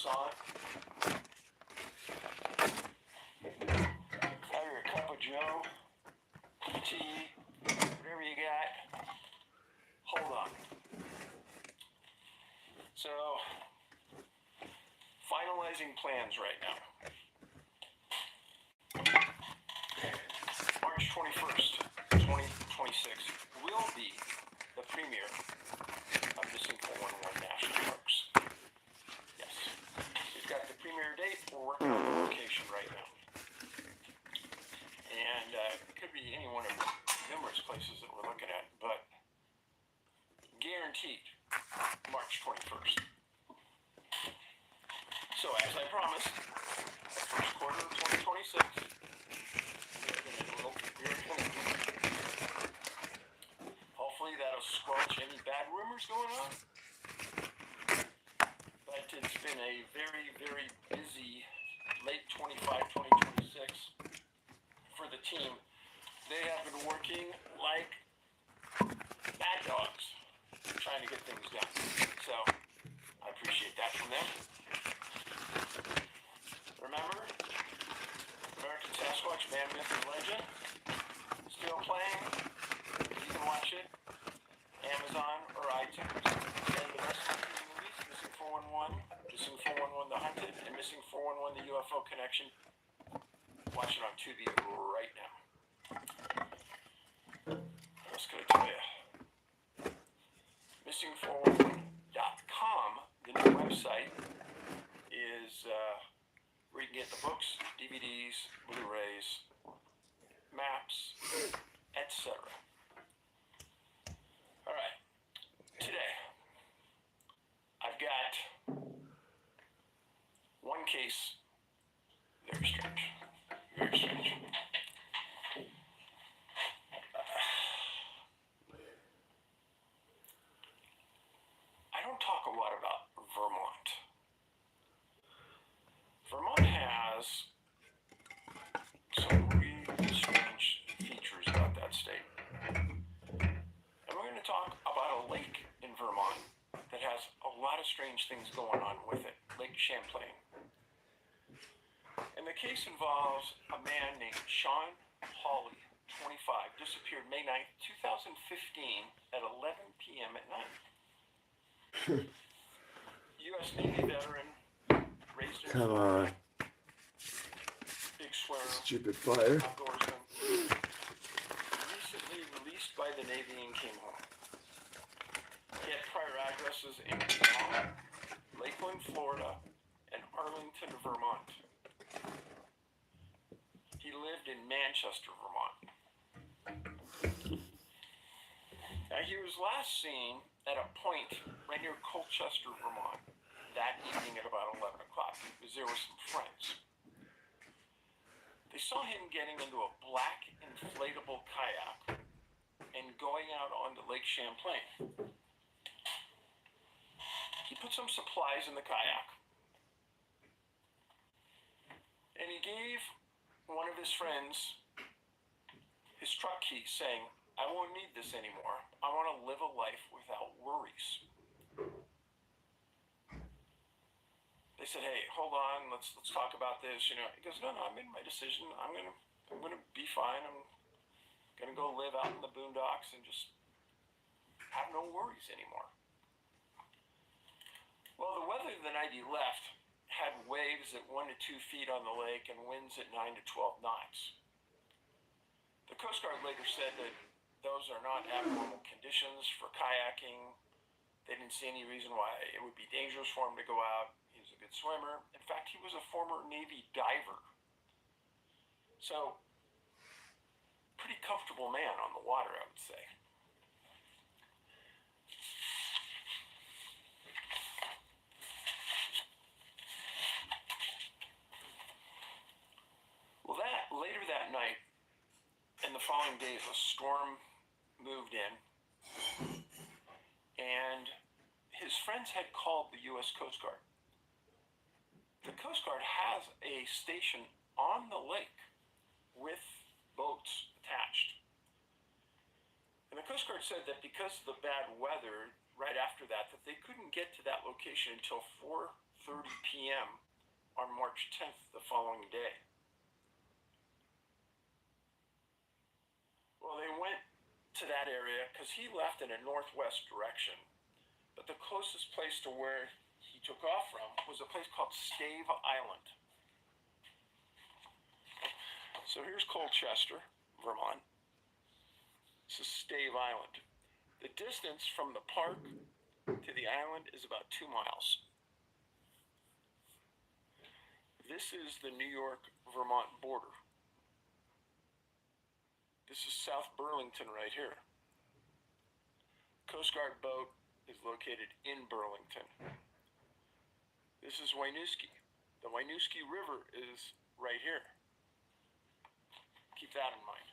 croissant. Have your cup of joe, tea, whatever you got. Hold on. So, finalizing plans right now. March 21st, 2026 will be the premiere of Missing 411 National Parks. Yes. We've got the premiere date. We're working on the location right now. And it could be any one of numerous places that we're looking at, but guaranteed March 21st. So as I promised, the first quarter of 2026, hopefully that'll squelch any bad rumors going on. But it's been a very, very busy late 2026 for the team. They have been working like bad dogs, trying to get things done. So I appreciate that from them. Remember, American Sasquatch, Man, Myth, and Legend, still playing. You can watch it, Amazon or iTunes. And the rest of the movies, Missing 411, Missing 411 The Hunted, and Missing 411 The UFO Connection. Watch it on Tubi right now. What else could I tell you? Missing411.com, the new website, is where you can get the books, DVDs, Blu-rays, maps, etc. All right, today I've got one case, very strange, very strange. I don't talk a lot about Vermont. Vermont has some really strange features about that state. And we're going to talk about a lake in Vermont that has a lot of strange things going on with it, Lake Champlain. And the case involves a man named Sean Hawley, 25, disappeared May 9th, 2015 at 11 p.m. at night. U.S. Navy veteran, raised in Come on. Big swimmer, Stupid fire. outdoorsman, recently released by the Navy and came home. He had prior addresses in Vermont, Lakeland, Florida, and Arlington, Vermont. He lived in Manchester, Vermont. Now, he was last seen at a point right near Colchester, Vermont, that evening at about 11 o'clock, because there were some friends. They saw him getting into a black inflatable kayak and going out onto Lake Champlain. He put some supplies in the kayak, and he gave one of his friends his truck key, saying, "I won't need this anymore. I want to live a life without worries." They said, "Hey, hold on, let's talk about this." He goes, "No, I made my decision. I'm gonna be fine. I'm gonna go live out in the boondocks and just have no worries anymore." Well, the weather the night he left had waves at 1 to 2 feet on the lake and winds at 9 to 12 knots. The Coast Guard later said that those are not abnormal conditions for kayaking. They didn't see any reason why it would be dangerous for him to go out. He was a good swimmer. In fact, he was a former Navy diver. So, pretty comfortable man on the water, I would say. Well, later that night, and the following days, a storm moved in, and his friends had called the U.S. Coast Guard. The Coast Guard has a station on the lake with boats attached. And the Coast Guard said that because of the bad weather right after that they couldn't get to that location until 4:30 11:30 p.m. on March 10th, the following day. Well, they went to that area because he left in a northwest direction, but the closest place to where he took off from was a place called Stave Island. So here's Colchester, Vermont. This is Stave Island. The distance from the park to the island is about 2 miles. This is the New York-Vermont border. This is South Burlington right here. Coast Guard boat is located in Burlington. This is Winooski. The Winooski River is right here. Keep that in mind.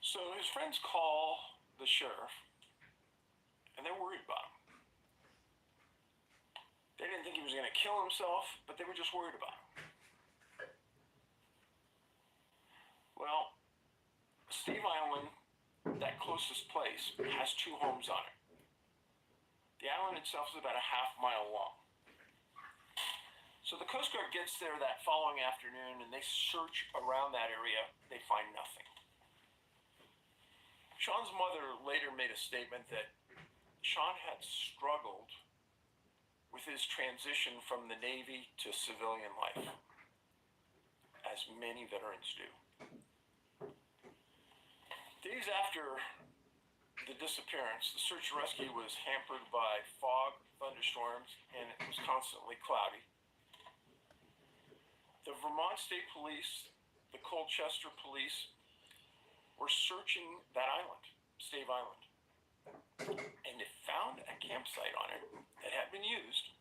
So his friends call the sheriff, and they're worried about him. They didn't think he was going to kill himself, but they were just worried about him. Well, Stave Island, that closest place, has 2 homes on it. The island itself is about a half-mile long. So the Coast Guard gets there that following afternoon, and they search around that area. They find nothing. Sean's mother later made a statement that Sean had struggled with his transition from the Navy to civilian life, as many veterans do. Days after the disappearance, the search and rescue was hampered by fog, thunderstorms, and it was constantly cloudy. The Vermont State Police, the Colchester Police, were searching that island, Stave Island, and they found a campsite on it that had been used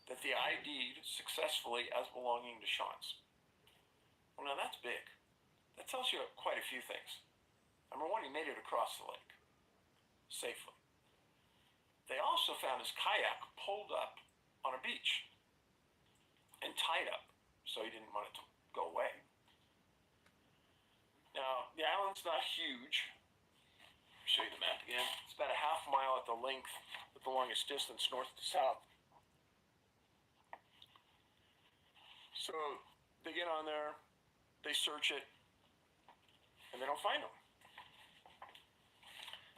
that they ID'd successfully as belonging to Sean's. Well, now that's big. That tells you quite a few things. Number one, he made it across the lake safely. They also found his kayak pulled up on a beach and tied up, so he didn't want it to go away. Now, the island's not huge. I'll show you the map again. It's about a half-mile at the length, at the longest distance, north to south. So they get on there, they search it, and they don't find him.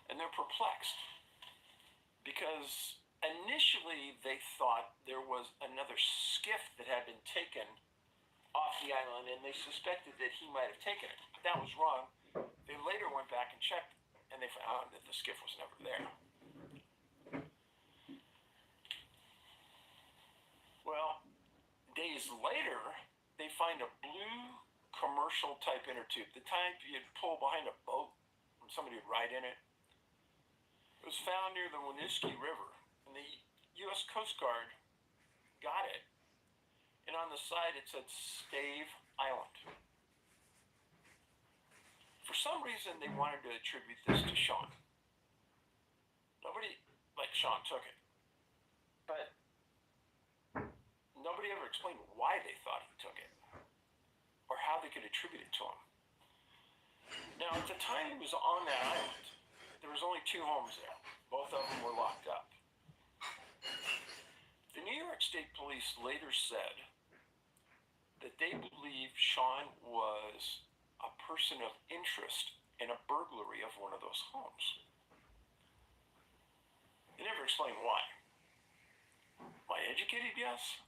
And they're perplexed because initially they thought there was another skiff that had been taken off the island, and they suspected that he might have taken it. But that was wrong. They later went back and checked, and they found that the skiff was never there. Well, days later, they find a blue commercial type inner tube, the type you'd pull behind a boat and somebody would ride in it. It was found near the Winooski River, and the U.S. Coast Guard got it. And on the side it said Stave Island. For some reason they wanted to attribute this to Sean. Nobody, like Sean, took it. But nobody ever explained why they thought he took it, or how they could attribute it to him. Now, at the time he was on that island, there was only 2 homes there. Both of them were locked up. The New York State Police later said that they believe Sean was a person of interest in a burglary of one of those homes. They never explained why. My educated guess?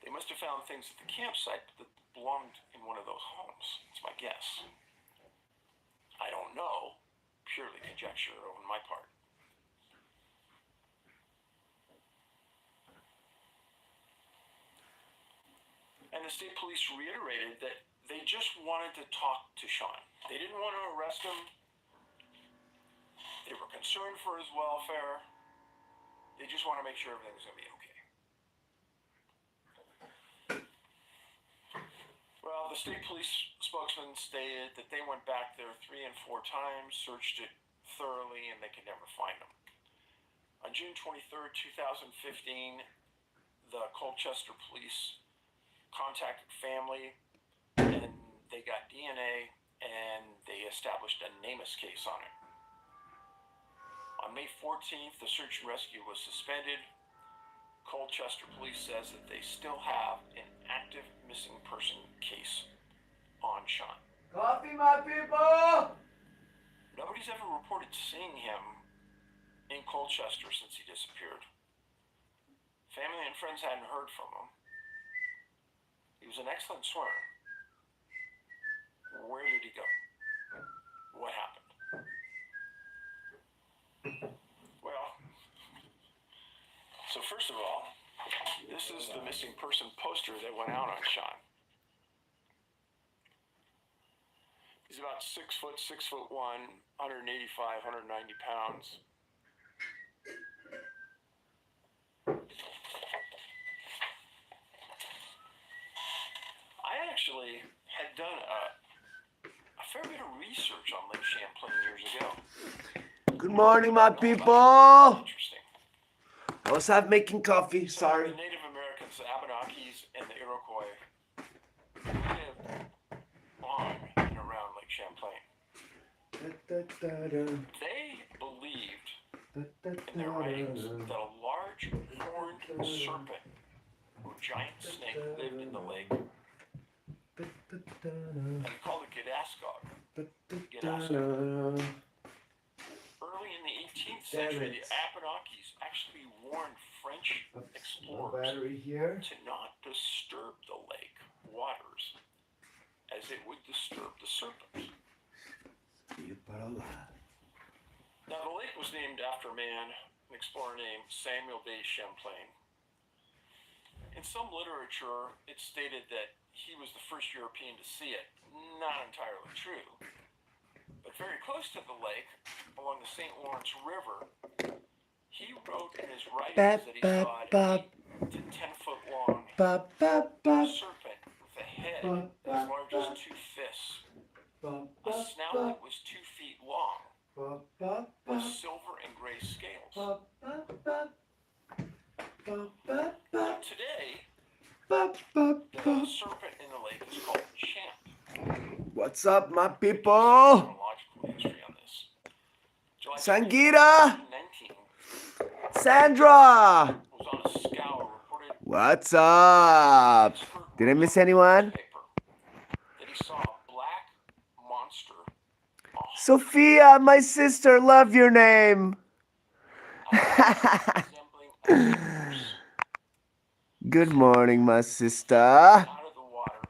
They must have found things at the campsite that belonged in one of those homes. It's my guess. I don't know. Purely conjecture on my part. And the state police reiterated that they just wanted to talk to Sean. They didn't want to arrest him. They were concerned for his welfare. They just want to make sure everything was going to be okay. Well, the state police spokesman stated that they went back there 3 and 4 times, searched it thoroughly, and they could never find him. On June 23rd, 2015, the Colchester police contacted family, and they got DNA and they established a NamUs case on it. On May 14th, the search and rescue was suspended. Colchester police says that they still have an active missing person case on Sean. Coffee, my people! Nobody's ever reported seeing him in Colchester since he disappeared. Family and friends hadn't heard from him. He was an excellent swimmer. Where did he go? What happened? Well, so first of all, this is the missing person poster that went out on Sean. He's about 6'1", 185, 190 pounds. I actually had done a fair bit of research on Lake Champlain years ago. Good morning, my people. Interesting. I was out making coffee, So sorry. the Native Americans, the Abenakis, and the Iroquois lived on and around Lake Champlain. They believed in their writings that a large horned serpent or giant snake lived in the lake. And they called it Gidaskog. Early in the 18th century, the Abenakis actually warned French explorers to not disturb the lake waters, as it would disturb the serpents. Now, the lake was named after a man, an explorer named Samuel de Champlain. In some literature, it's stated that he was the first European to see it. Not entirely true. But very close to the lake, along the St. Lawrence River, he wrote in his writings that he saw an 8 to 10 foot long serpent with a head as large as 2 fists, a snout that was 2 feet long, with silver and gray scales. Today, the serpent in the lake is called Champ. What's up, my people? Chronological history on this. July Sangita! 1919 Sandra! was on a scour reported What's up? Did I miss anyone? that he saw a black monster. Sophia, my sister, love your name. Resembling a horse Good morning, my sister. out of the water,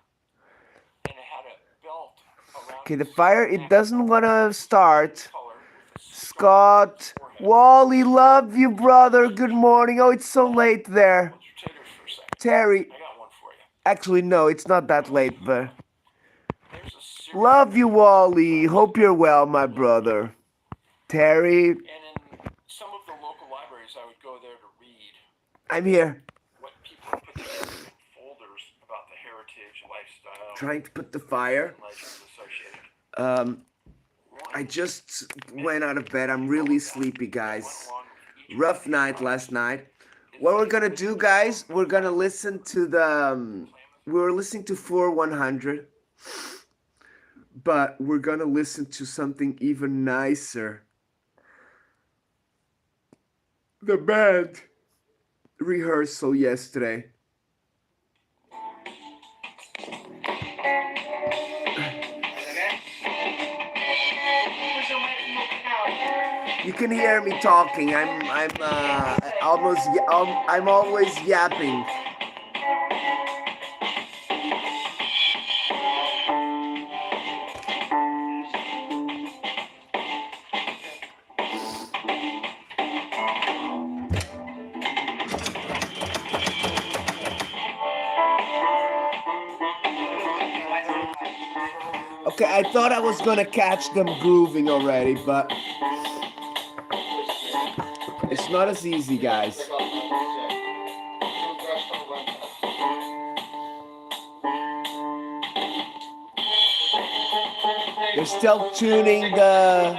and it had a belt around Okay, the its fire, neck, it doesn't want to start. color with a Scott, forehead. Wally, love you, brother. Good morning. Oh, it's so late there. Hold your taters for a second. Terry, I got one for you. actually, no, it's not that late, but There's a series love you, Wally. Hope you're well, my brother. Terry, and in some of the local libraries, I would go there to read I'm here. what people put together in folders about the heritage, lifestyle, Trying to put the fire. and legends associated. I just went out of bed. I'm really sleepy, guys. Rough night last night. What we're gonna do, guys, we're gonna listen to the we were listening to 4100, but we're gonna listen to something even nicer. The band rehearsal yesterday. You can hear me talking. I'm always yapping. Okay, I thought I was gonna catch them grooving already, but it's not as easy, guys. They're still tuning the...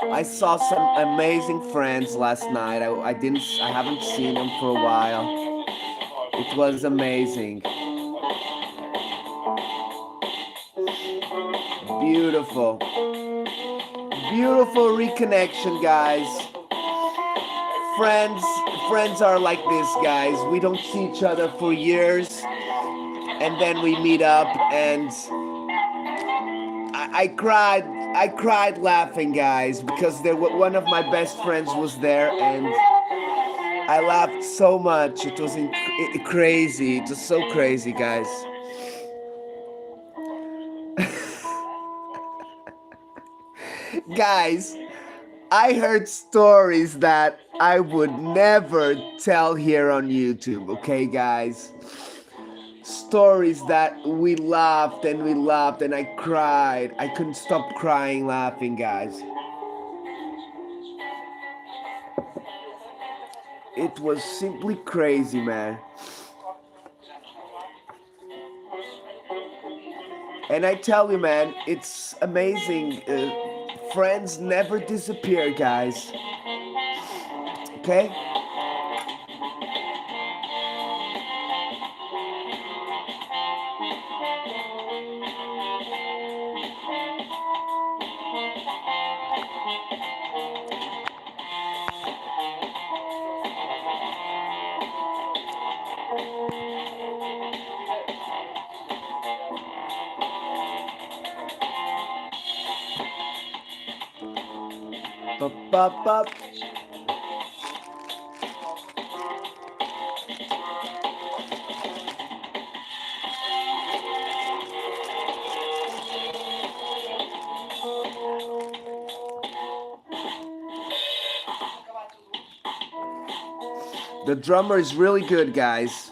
I saw some amazing friends last night. I haven't seen them for a while. It was amazing. Beautiful. Beautiful reconnection, guys. Friends, friends are like this, guys. We don't see each other for years, and then we meet up, and I cried. I cried laughing, guys, because one of my best friends was there, and I laughed so much. It was crazy. It was so crazy, guys. Guys, I heard stories that I would never tell here on YouTube, okay, guys? Stories that we laughed and I cried. I couldn't stop crying, laughing, guys. It was simply crazy, man. And I tell you, man, it's amazing. Friends never disappear, guys. Okay? Bup, bup, bup. The drummer is really good, guys.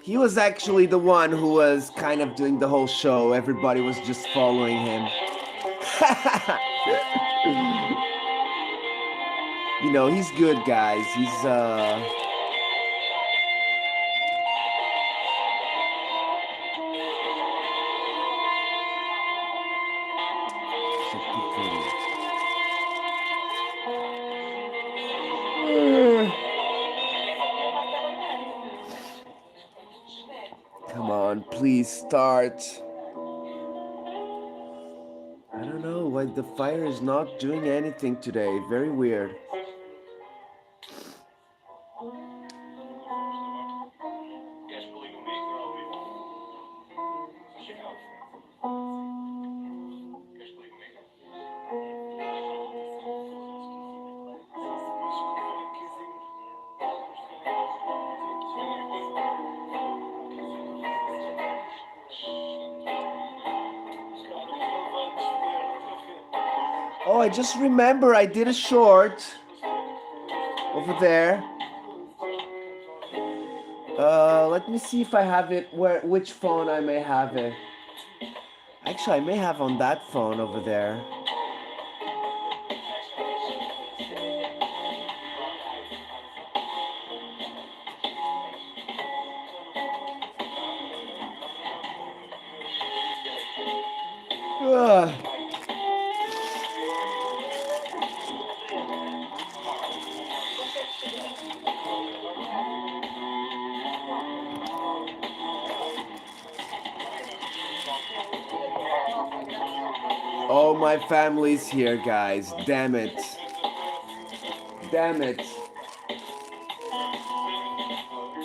He was actually the one who was kind of doing the whole show. Everybody was just following him. You know, he's good, guys. He's Come on, please start. I don't know why the fire is not doing anything today. Very weird. Oh, I just remember I did a short over there. Let me see if I have it. Which phone I may have it. Actually, I may have on that phone over there. Ugh. Oh, my family's here, guys. Damn it. Damn it.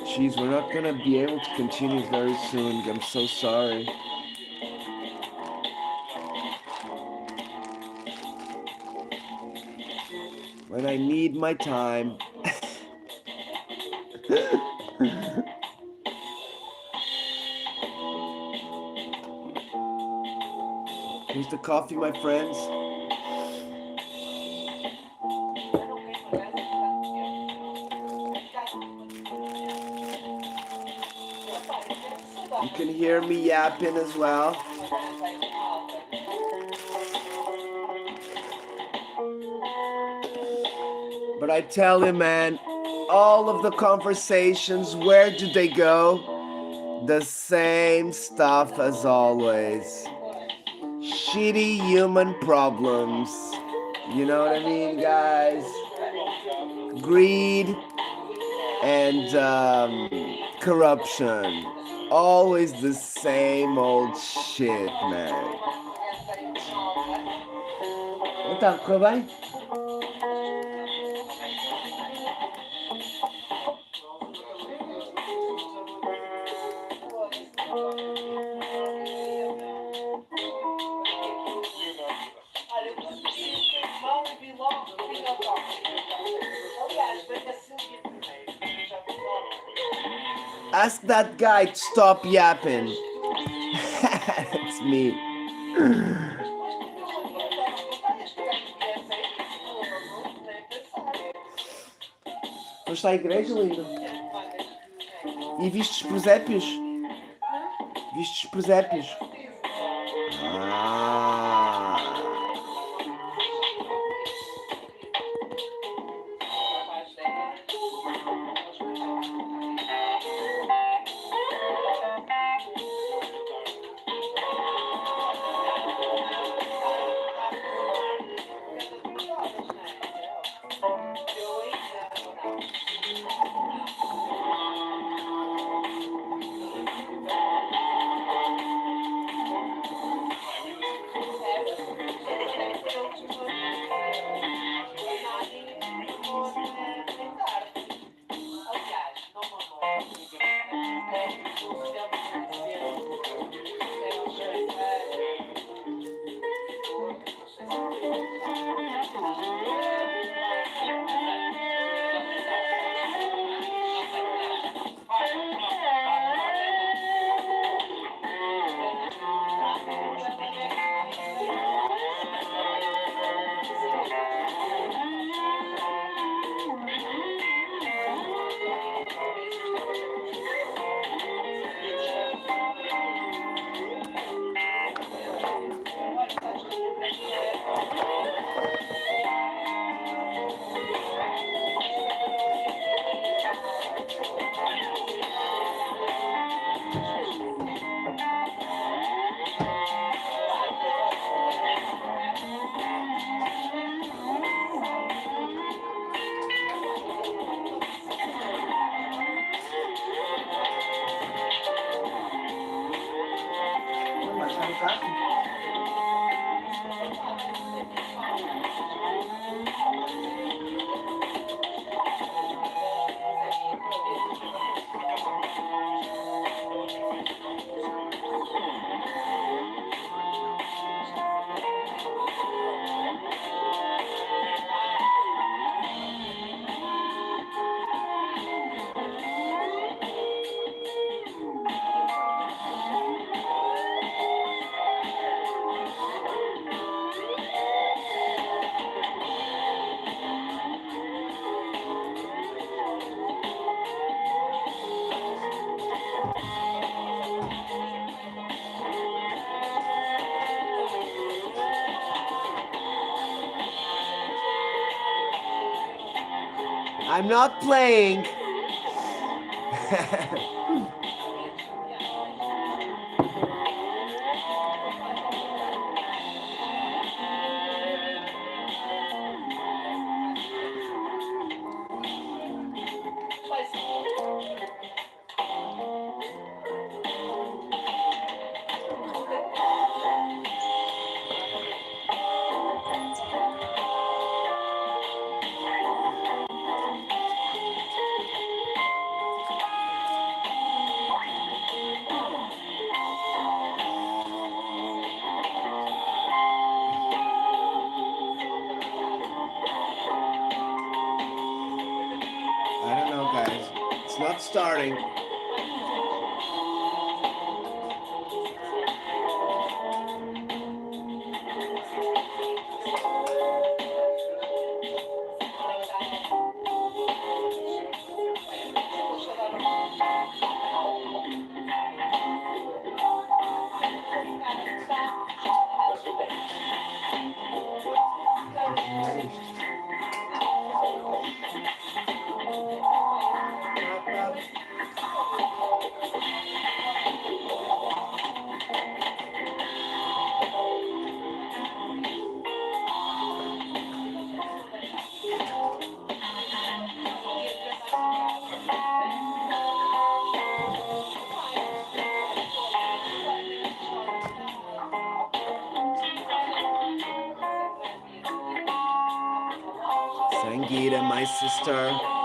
Jeez, we're not gonna be able to continue very soon. I'm so sorry. When I need my time. Here's the coffee, my friends. You can hear me yapping as well. But I tell you, man, all of the conversations, where do they go? The same stuff as always. shitty human problems. You know what I mean, guys? Greed and corruption. Always the same old shit, man. Então, correu bem? Ask that guy to stop yapping. It's me. Foste à igreja, lindo? E vistes presépios? Vistes presépios? Ah. I'm not playing. I don't know, guys. It's not starting. Sangita, my sister.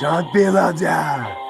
Don't be louder.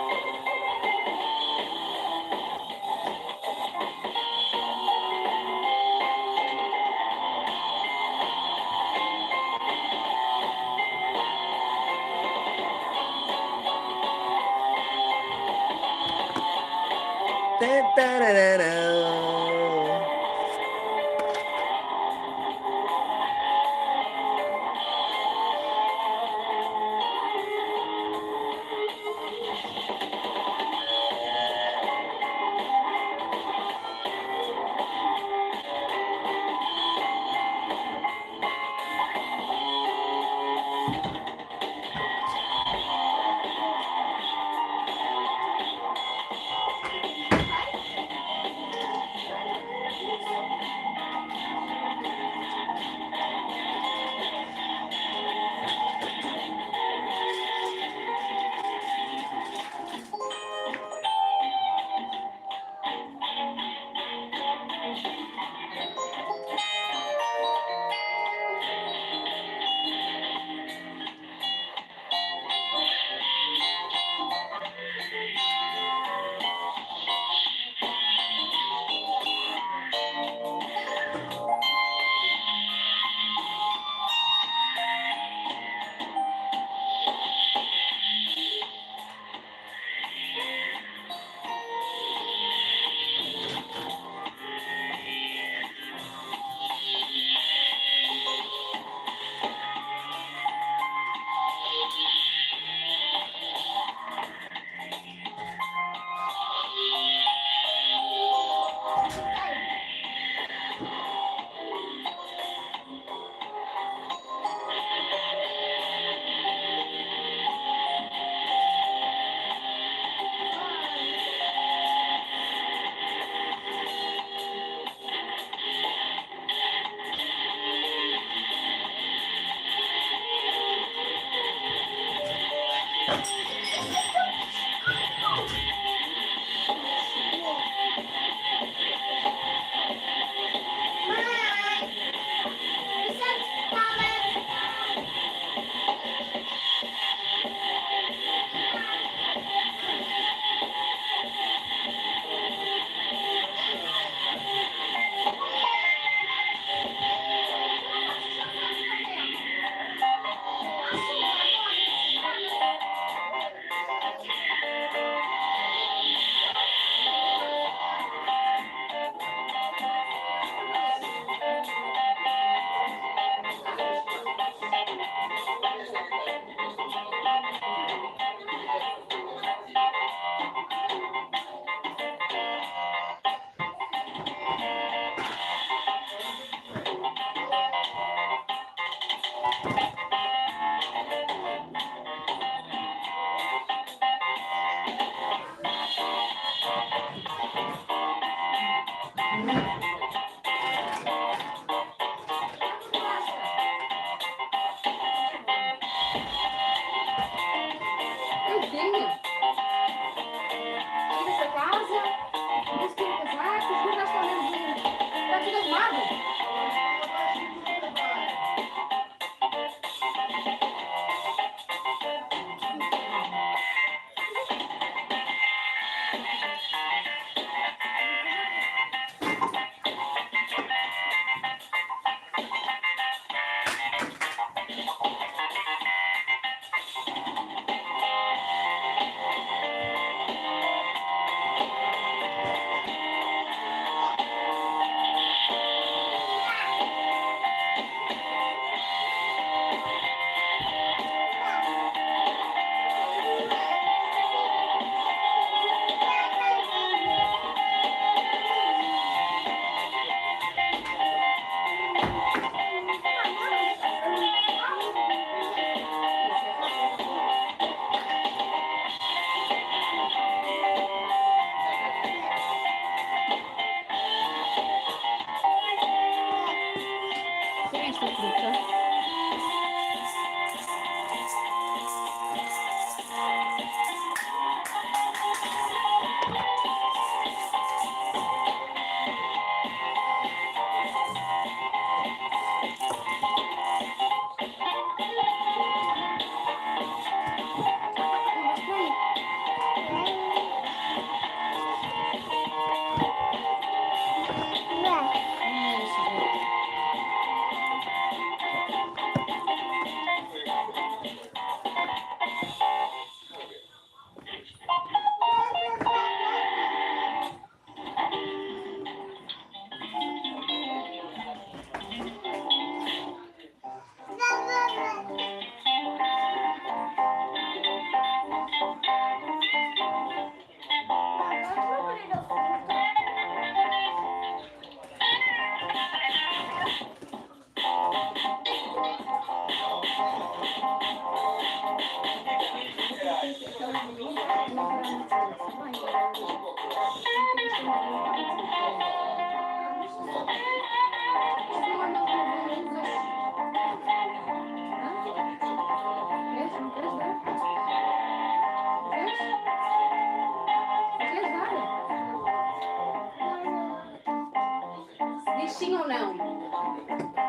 Sim ou não?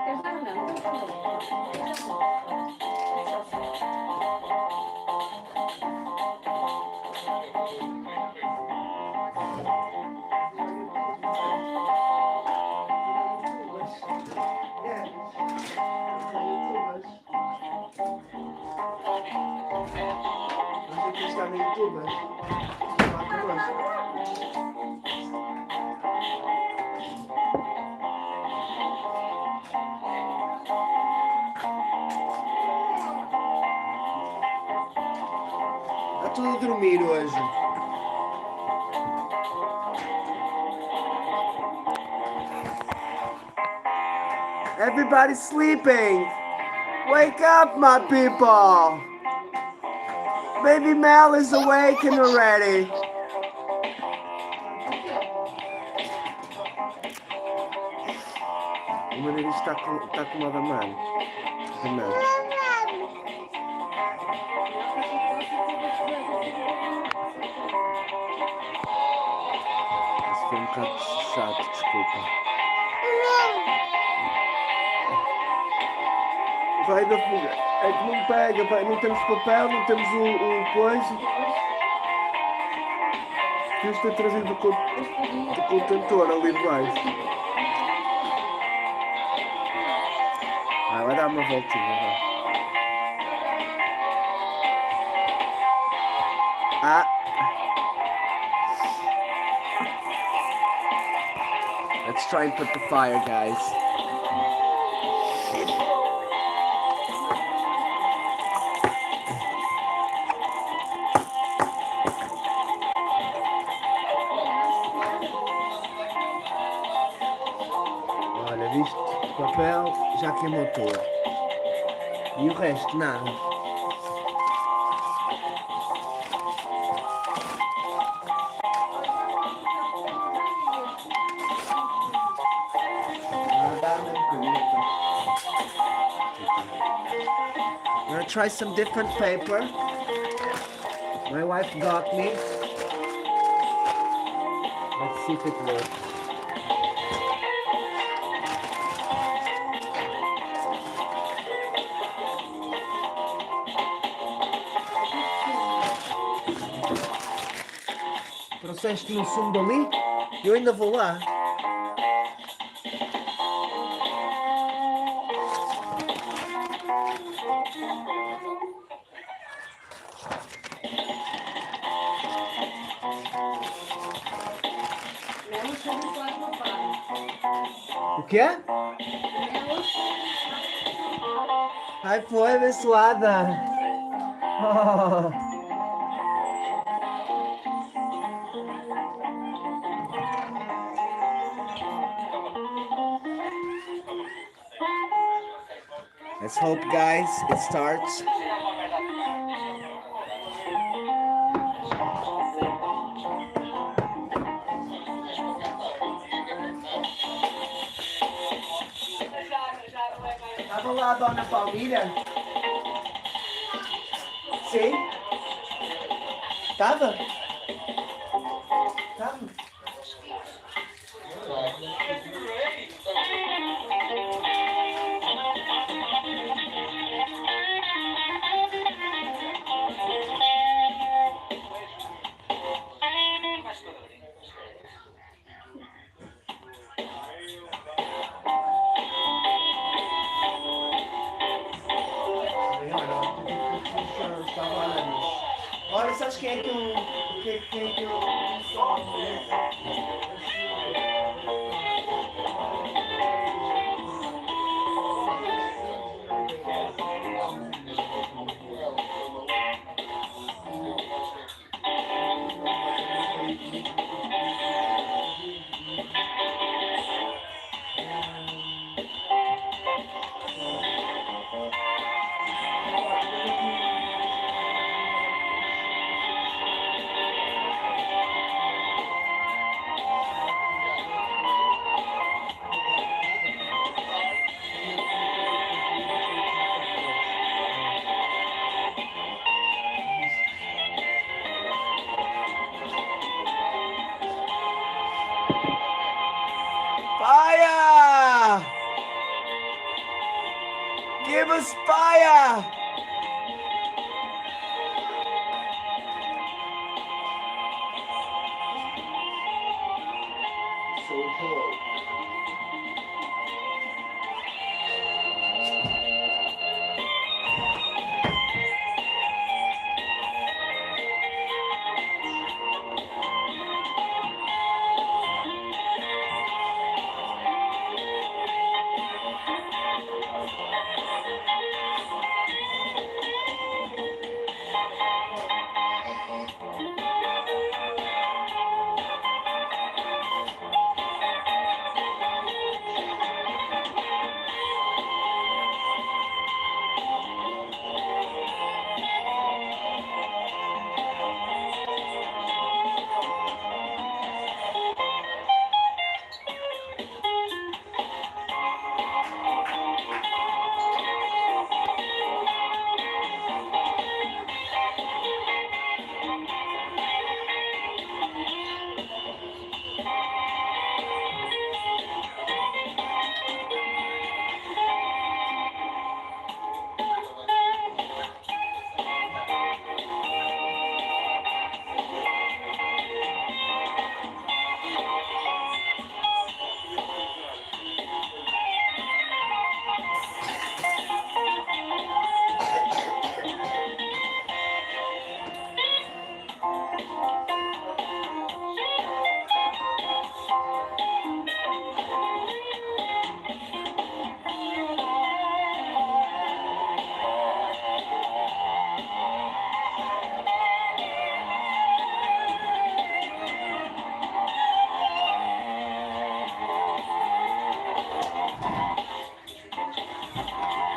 Queres dar ou não? Está no YouTube, lá connosco. Está tudo a dormir hoje. Everybody's sleeping. Wake up, my people. Baby Mel is awakened already. O meu nariz está com uma da mão. Não. Isso foi um bocado chato, desculpa. Vai da fuga. É que não pega, vai. Não temos papel, não temos o coisa. Devias ter trazido o contentor ali de baixo. Vai dar uma voltinha, vai. Let's try and put the fire, guys. Olha, viste? O papel já queimou todo. E o resto, nada. gonna try some different paper. My wife got me. Let's see if it works. Trouxeste no sumo dali? Eu ainda vou lá. Menos abençoado meu pai. O quê? Menos. Ai, foi abençoada. Oh. Let's hope, guys, it starts. Tava lá a dona Palmira? Sim? Tava? Tava? Olha, sabes quem é que eu. Quem é que eu. Fire! Give us fire! So cold.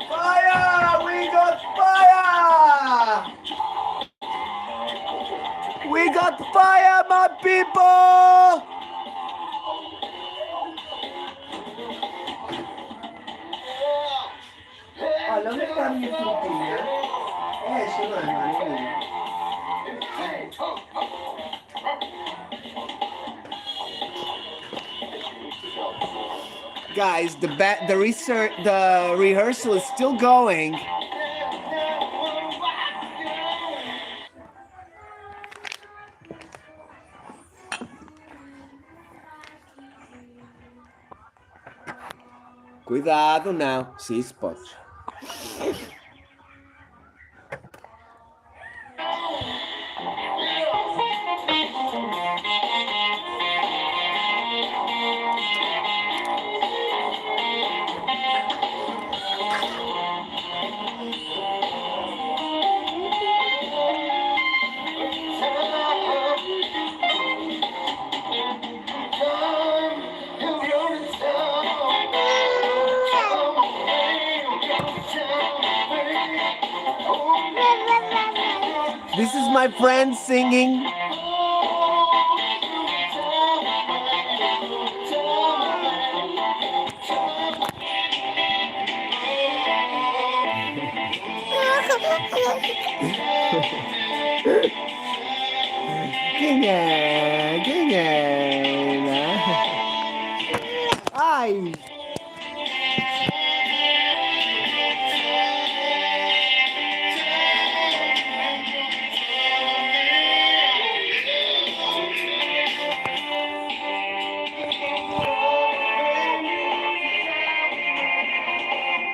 Fire! We got fire! We got fire, my people! Olha, onde está a minha frutinha? Guys, the rehearsal is still going. Cuidado now. Sim, spot. This is my friend singing. Ai.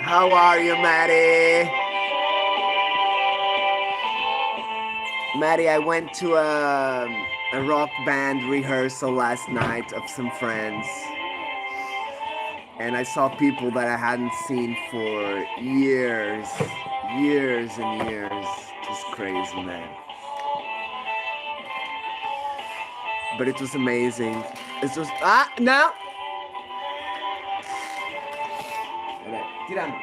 How are you, Maddie? Maddie, I went to a rock band rehearsal last night of some friends. And I saw people that I hadn't seen for years. Years and years. Just crazy, man. But it was amazing. It was... Ah, no! Tirando.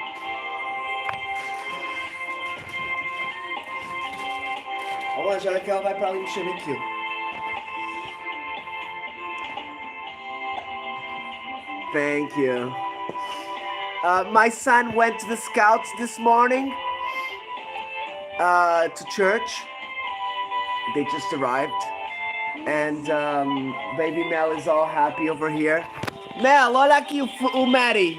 Olha, já que ela vai pra ali mexer naquilo. Thank you. My son went to the Scouts this morning to church. They just arrived. And baby Mel is all happy over here. Mel, olha aqui o Maddie.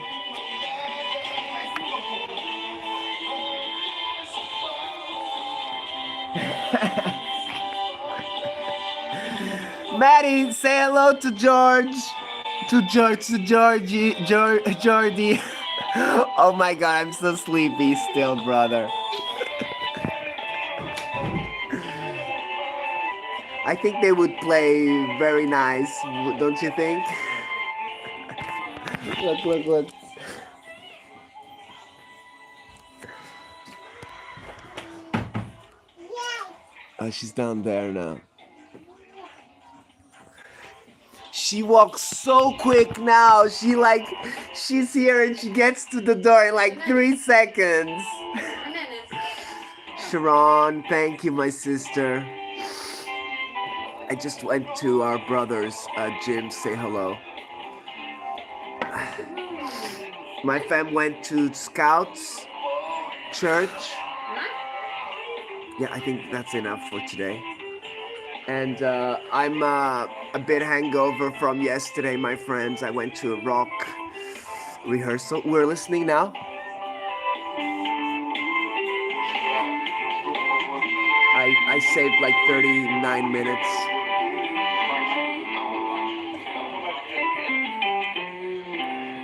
Maddie, say hello to George. To Georgie. Oh my god, I'm so sleepy still, brother. I think they would play very nice, don't you think? Look. Oh, she's down there now. She walks so quick now. She's here and she gets to the door in like 3 seconds. Sharon, thank you, my sister. I just went to our brother's gym, say hello. My fam went to Scouts church. Yeah, I think that's enough for today. And I'm a bit hangover from yesterday, my friends. I went to a rock rehearsal. We're listening now. I saved like 39 minutes.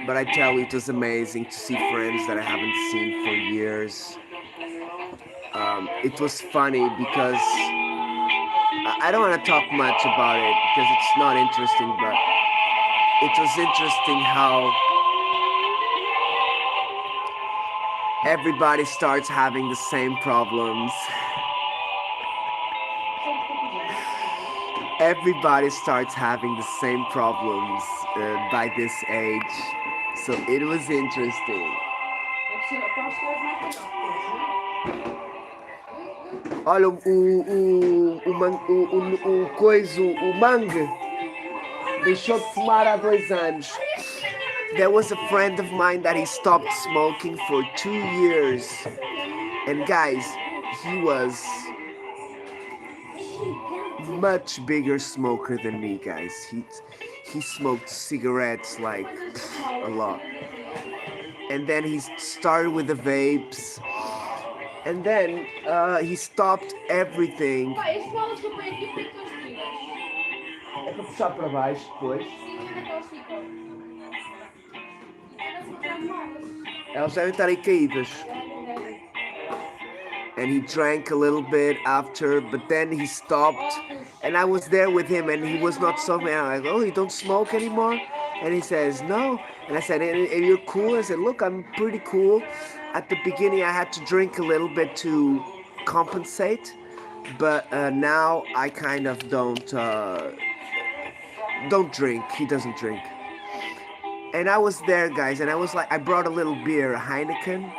But I tell you, it was amazing to see friends that I haven't seen for years. It was funny because I don't want to talk much about it because it's not interesting, but it was interesting how everybody starts having the same problems. Everybody starts having the same problems by this age. So it was interesting. Olha o Mangue deixou de fumar há 2 anos. There was a friend of mine that he stopped smoking for 2 years. And guys, he was much bigger smoker than me, guys. He smoked cigarettes like a lot. And then he started with the vapes. And then he stopped everything. Pá, este bolas que eu ponho aqui, porque tu as tiras? É para puxar para baixo depois. Sim, onde é que elas ficam? Elas ficam arrumadas. Elas devem estar aí caídas. And he drank a little bit after, but then he stopped. And I was there with him, and he was not smoking. I'm like, oh, you don't smoke anymore? And he says, no. And I said, and you're cool? I said, look, I'm pretty cool. At the beginning, I had to drink a little bit to compensate, but now I kind of don't drink. He doesn't drink. And I was there, guys, and I was like, I brought a little beer, a Heineken.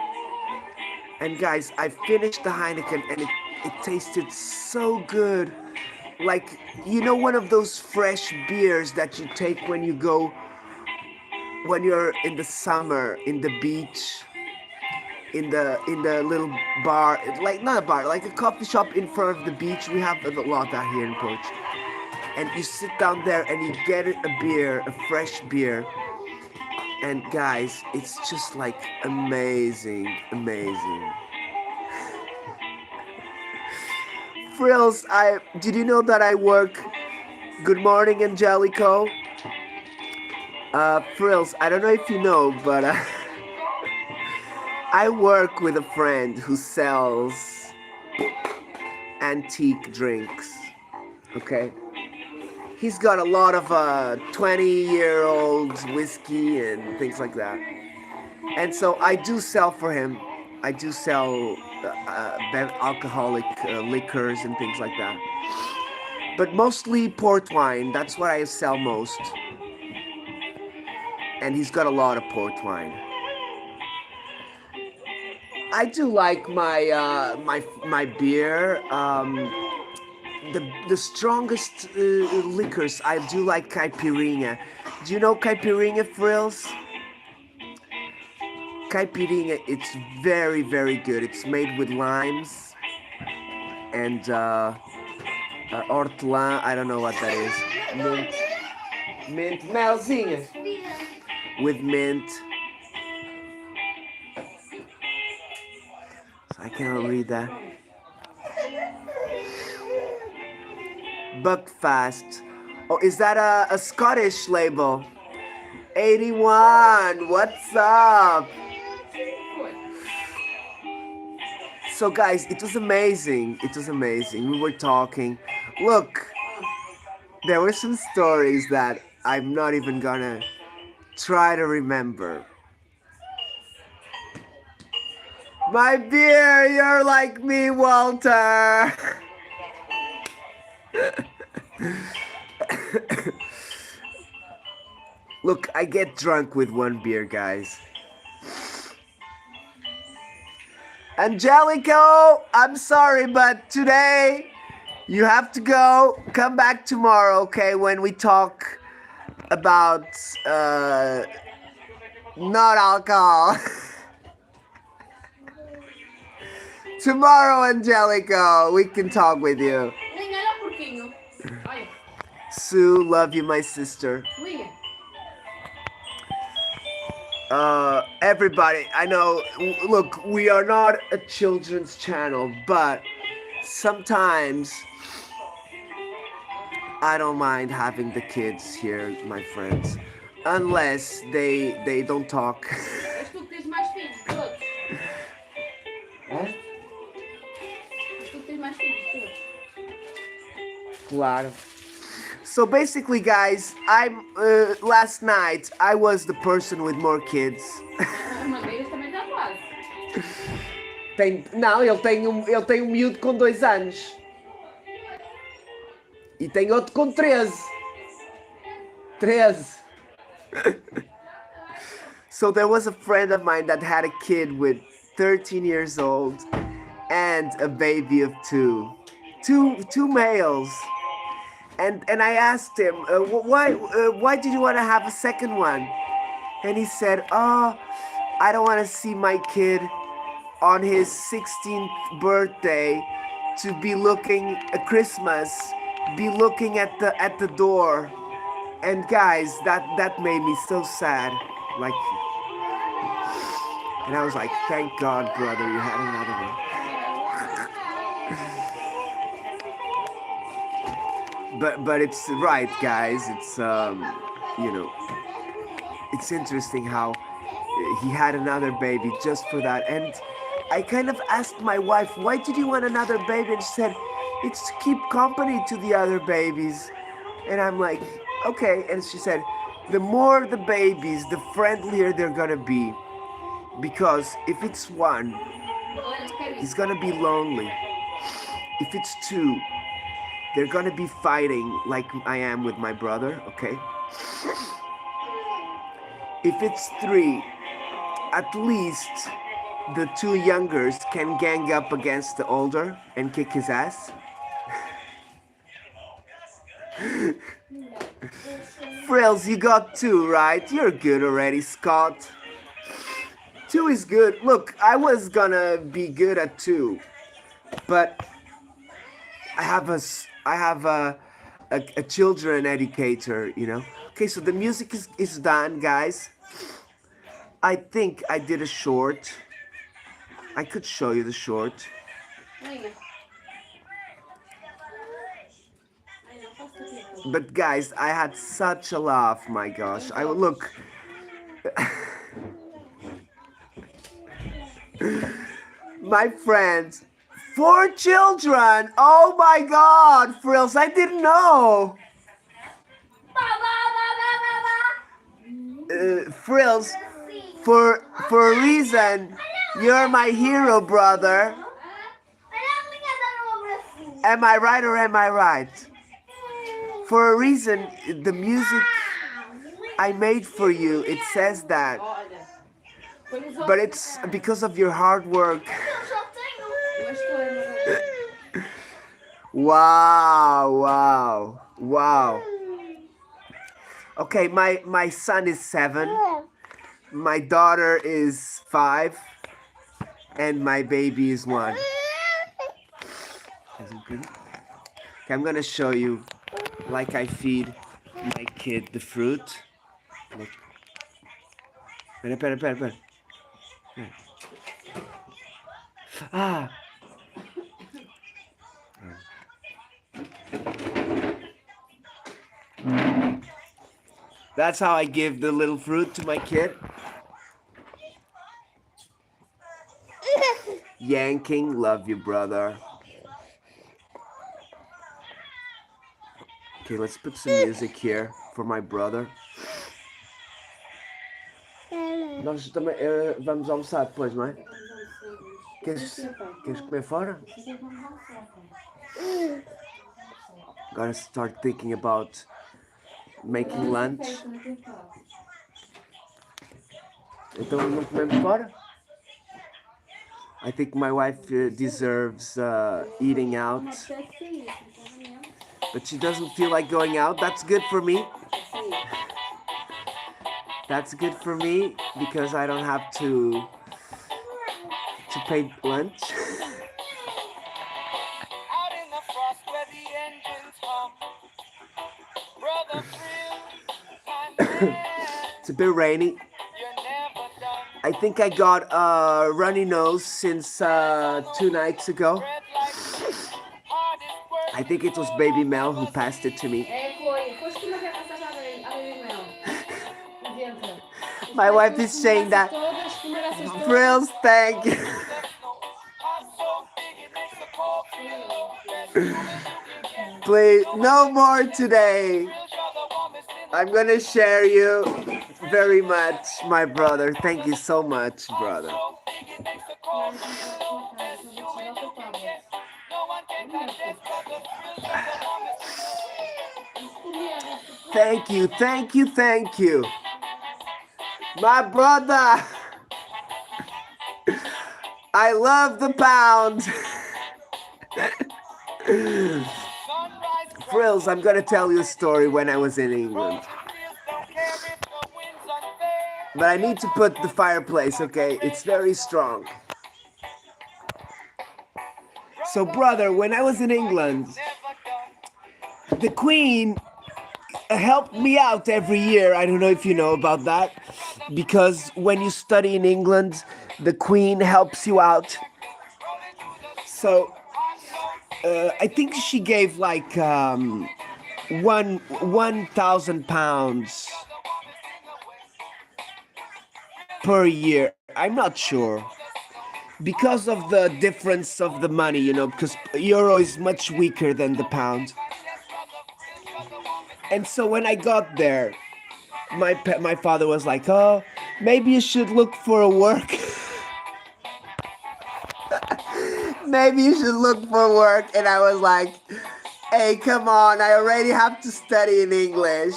And guys, I finished the Heineken, and it tasted so good. Like, you know, one of those fresh beers that you take when you're in the summer, in the beach, in the little bar, like not a bar, like a coffee shop in front of the beach. We have a lot out here in Portugal. And you sit down there and you get a beer, a fresh beer. And guys, it's just like amazing. Frills, did you know that I work? Good morning, Angelico. Frills, I don't know if you know, but I work with a friend who sells antique drinks. Okay? He's got a lot of 20-year-old whiskey and things like that. And so I do sell for him. I do sell alcoholic liquors and things like that. But mostly port wine. That's what I sell most. And he's got a lot of port wine. I do like my beer. The strongest liquors, I do like caipirinha. Do you know caipirinha, Frills? Caipirinha, it's very, very good. It's made with limes and hortelã, I don't know what that is. Mint, melzinha. With mint. So I cannot read that. Buckfast. Oh, is that a Scottish label? 81, what's up? So guys, it was amazing. We were talking. Look, there were some stories that I'm not even gonna try to remember. My beer, you're like me, Walter. Look, I get drunk with one beer, guys. Angelico, I'm sorry, but today you have to go. Come back tomorrow, okay, when we talk about not alcohol. Tomorrow, Angelico, we can talk with you. Sue, love you, my sister. Everybody, I know, look, we are not a children's channel, but sometimes I don't mind having the kids here, my friends, unless they don't talk. Claro. So basically, guys, last night I was the person with more kids. Não, ele tem um miúdo com 2 anos. E tem outro com 13. 13. So there was a friend of mine that had a kid with 13 years old and a baby of 2. Two males. And I asked him, why did you want to have a second one? And he said, oh, I don't want to see my kid on his 16th birthday to be looking at Christmas, be looking at the door. And guys, that made me so sad. Like, and I was like, thank God, brother, you had another one. But it's right, guys. It's you know, it's interesting how he had another baby just for that. And I kind of asked my wife, why did you want another baby? And she said, it's to keep company to the other babies. And I'm like, okay. And she said, the more the babies, the friendlier they're gonna be. Because if it's one, he's gonna be lonely. If it's two, they're gonna be fighting like I am with my brother, okay? If it's three, at least the two youngers can gang up against the older and kick his ass. Frills, you got two, right? You're good already, Scott. Two is good. Look, I was gonna be good at two, but I have a children educator, you know. Okay, so the music is done, guys. I think I did a short. I could show you the short. But guys, I had such a laugh, my gosh. I look. My friends, 4 children. Oh my God, Frills, I didn't know. Frills, for a reason, you're my hero, brother. Am I right or am I right? For a reason, the music I made for you, it says that. But it's because of your hard work. Wow, wow, wow. Okay, my son is 7. My daughter is 5. And my baby is 1. Okay, I'm gonna show you like I feed my kid the fruit. Look. Pera. Ah. That's how I give the little fruit to my kid. Yanking, love you, brother. Okay, let's put some music here for my brother. Nós também vamos almoçar depois, não é? Queres comer fora? Gotta start thinking about making lunch. Então não comemos fora? I think my wife deserves eating out. But she doesn't feel like going out. That's good for me. That's good for me because I don't have to pay lunch. It's a bit rainy. I think I got a runny nose since 2 nights ago. I think it was baby Mel who passed it to me. My wife is saying that. Frills, thank you. Please, no more today. I'm gonna share you very much, my brother. Thank you so much, brother. Thank you, thank you, thank you. My brother. I love the pound. Frills, I'm gonna tell you a story when I was in England. But I need to put the fireplace, okay? It's very strong. So, brother, when I was in England, the Queen helped me out every year. I don't know if you know about that, because when you study in England, the Queen helps you out. So, I think she gave like 1,000 pounds per year. I'm not sure because of the difference of the money, because euro is much weaker than the pound. And so when I got there, my father was like, "Oh, maybe you should look for a work. Maybe you should look for work." And I was like, "Hey, come on! I already have to study in English.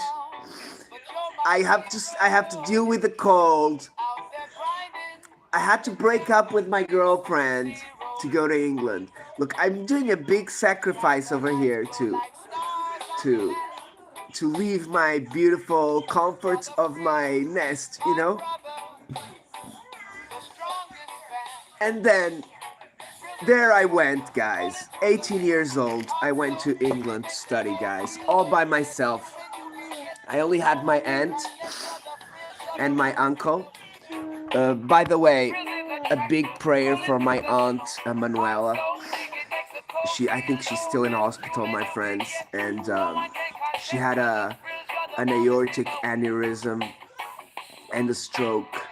I have to deal with the cold. I had to break up with my girlfriend to go to England. Look, I'm doing a big sacrifice over here to to leave my beautiful comforts of my nest. And then there I went, guys. 18 years old. I went to England to study, guys, all by myself. I only had my aunt and my uncle. By the way, a big prayer for my aunt Manuela. I think she's still in hospital, my friends, and she had an aortic aneurysm and a stroke,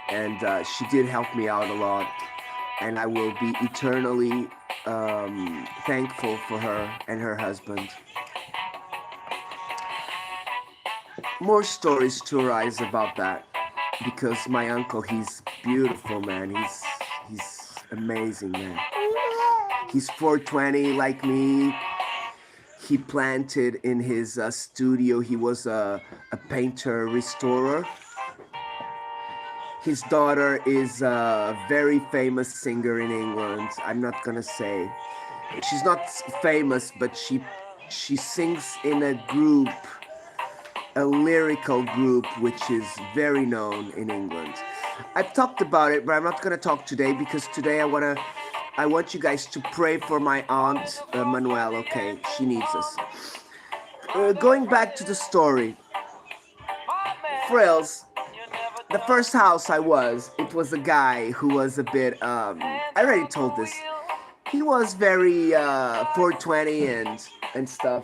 and she did help me out a lot, and I will be eternally thankful for her and her husband. More stories to arise about that, because my uncle, he's beautiful, man. He's amazing, man. He's 420 like me. He planted in his studio. He was a painter restorer. His daughter is a very famous singer in England. I'm not gonna say she's not famous, but she sings in a group, a lyrical group, which is very known in England. I've talked about it, but I'm not gonna talk today, because today I want you guys to pray for my aunt Manuel. Okay, she needs us. Going back to the story, Frills. The first house it was a guy who was a bit. I already told this. He was very 420 and stuff.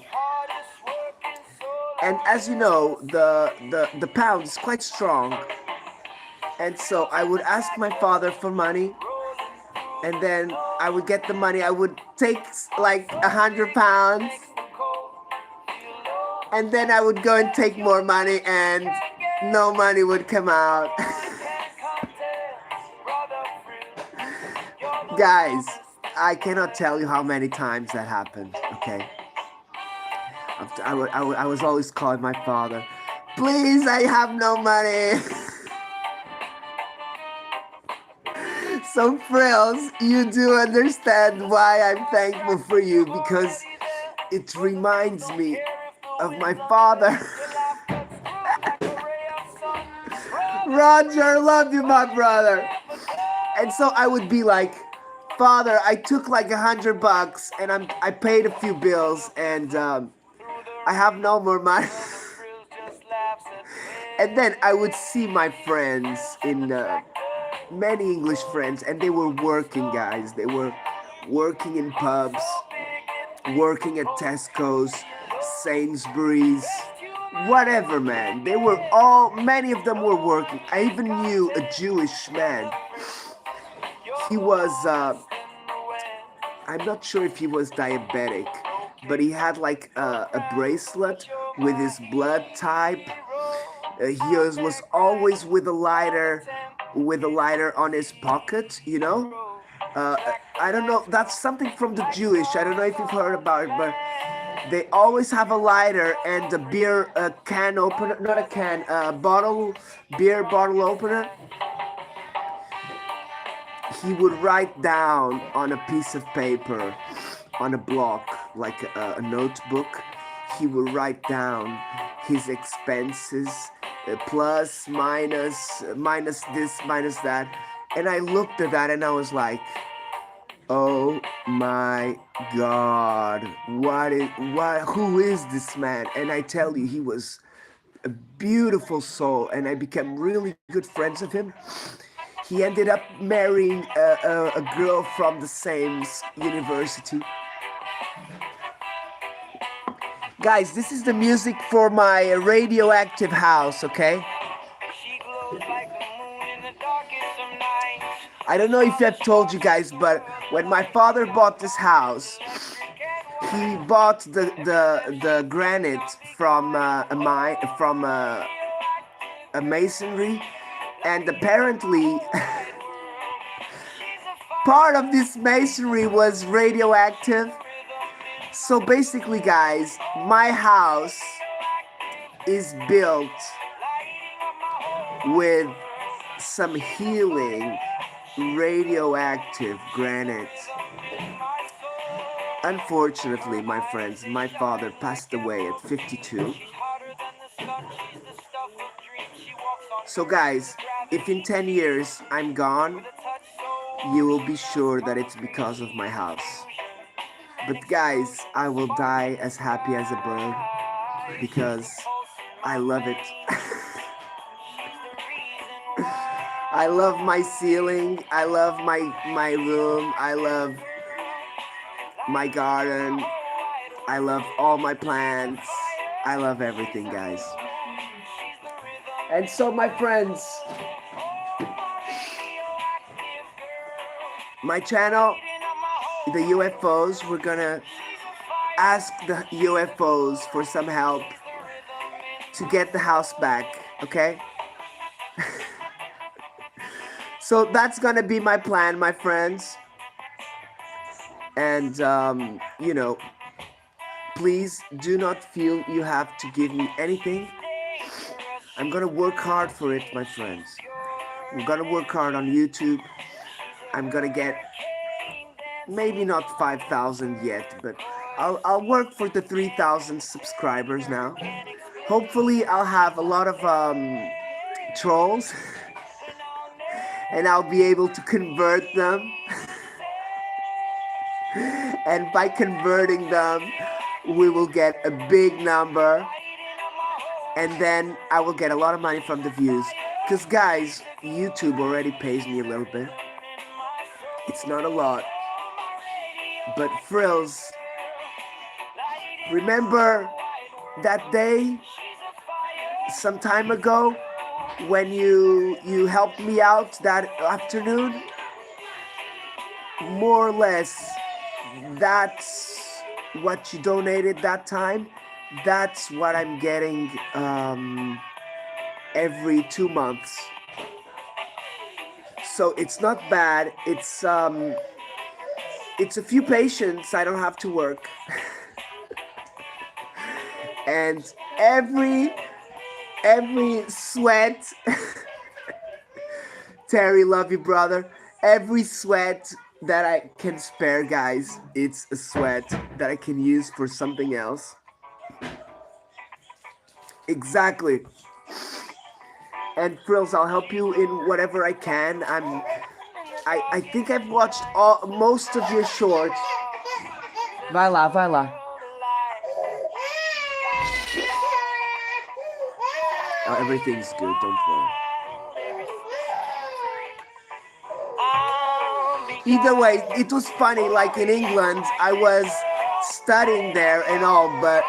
And as you know, the pound is quite strong. And so I would ask my father for money, and then I would get the money. I would take like 100 pounds, and then I would go and take more money, and no money would come out. Guys, I cannot tell you how many times that happened. Okay, I was always calling my father, "Please, I have no money." So, Frills, you do understand why I'm thankful for you, because it reminds me of my father. Roger, love you, my brother. And so I would be like, "Father, I took like $100 and I paid a few bills, and I have no more money." And then I would see my friends in many English friends, and they were working, guys. They were working in pubs, working at Tesco's, Sainsbury's, whatever, man. Many of them were working. I even knew a Jewish man. He was, I'm not sure if he was diabetic, but he had like a bracelet with his blood type. He was always with a lighter on his pocket. I don't know, that's something from the Jewish. I don't know if you've heard about it, but they always have a lighter and a beer can opener, not a can, beer bottle opener. He would write down on a piece of paper, on a block, like a notebook. He would write down his expenses, plus, minus this, minus that. And I looked at that and I was like, Oh my God. Who is this man? And I tell you, he was a beautiful soul, and I became really good friends of him. He ended up marrying a girl from the same university. Guys, this is the music for my radioactive house, okay? I don't know if I've told you guys, but when my father bought this house, he bought the granite from a mine from a masonry, and apparently part of this masonry was radioactive. So basically, guys, my house is built with some healing radioactive granite. Unfortunately, my friends, my father passed away at 52. So guys, if in 10 years I'm gone, you will be sure that it's because of my house. But guys, I will die as happy as a bird because I love it. I love my ceiling, I love my room, I love my garden, I love all my plants, I love everything, guys. And so, my friends, my channel, the UFOs, we're gonna ask the UFOs for some help to get the house back, okay? So that's gonna be my plan, my friends. And, please do not feel you have to give me anything. I'm gonna work hard for it, my friends. I'm gonna work hard on YouTube. I'm gonna get maybe not 5,000 yet, but I'll work for the 3,000 subscribers now. Hopefully, I'll have a lot of trolls, and I'll be able to convert them. And by converting them, we will get a big number, and then I will get a lot of money from the views. Because guys, YouTube already pays me a little bit. It's not a lot, but Frills, remember that day some time ago when you helped me out that afternoon? More or less, that's what you donated that time. That's what I'm getting every 2 months. So it's not bad. It's a few patients. I don't have to work. And every sweat, Terry, love you, brother. Every sweat that I can spare, guys, it's a sweat that I can use for something else. Exactly. And Frills, I'll help you in whatever I can. I think I've watched most of your shorts. Vai lá, vai lá. Oh, everything's good, don't worry. Either way, it was funny. Like in England, I was studying there and all, but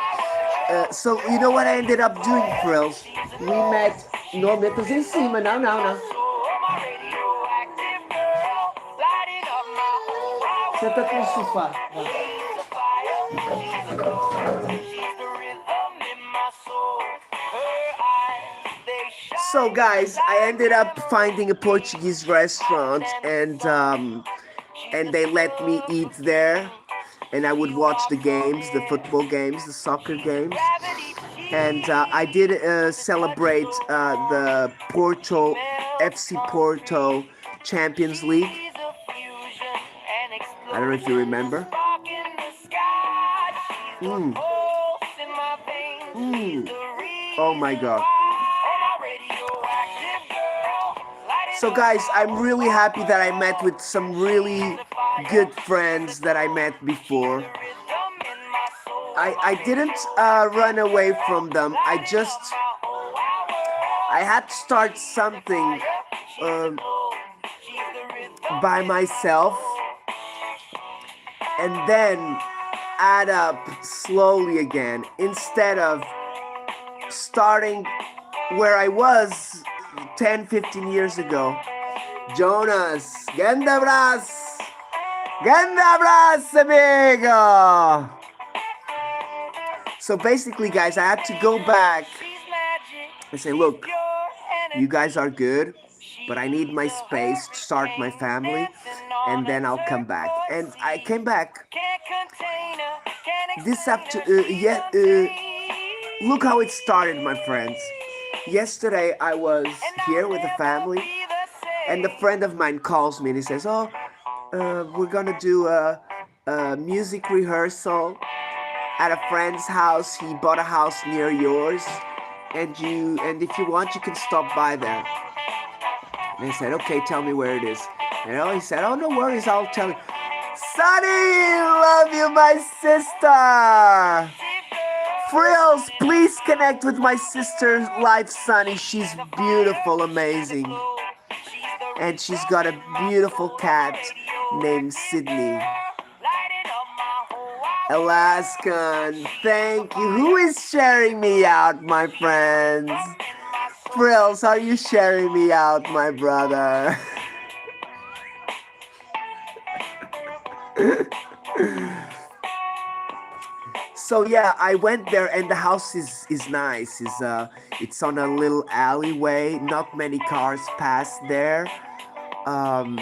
so you know what I ended up doing, Frills? We met. No, metas em cima, não, não, não. Senta no sofá. So guys, I ended up finding a Portuguese restaurant, and they let me eat there, and I would watch the games, the football games, the soccer games, and I did celebrate the Porto FC Porto Champions League. I don't know if you remember. Oh my God. So guys, I'm really happy that I met with some really good friends that I met before. I didn't run away from them. I had to start something um, by myself and then add up slowly again instead of starting where I was 10, 15 years ago. Jonas, ganda bras! Ganda bras, amigo! So basically, guys, I had to go back and say, look, you guys are good, but I need my space to start my family, and then I'll come back. And I came back. This after, look how it started, my friends. Yesterday I was here with the family, and a friend of mine calls me and he says, "Oh, we're gonna do a music rehearsal at a friend's house. He bought a house near yours, and if you want, you can stop by there." And I said, "Okay, tell me where it is." And he said, "Oh, no worries, I'll tell you." Sonny, love you, my sister. Frills, please connect with my sister's life, Sunny. She's beautiful, amazing. And she's got a beautiful cat named Sydney. Alaskan, thank you. Who is sharing me out, my friends? Frills, are you sharing me out, my brother? So yeah, I went there and the house is nice. It's on a little alleyway. Not many cars pass there. Um,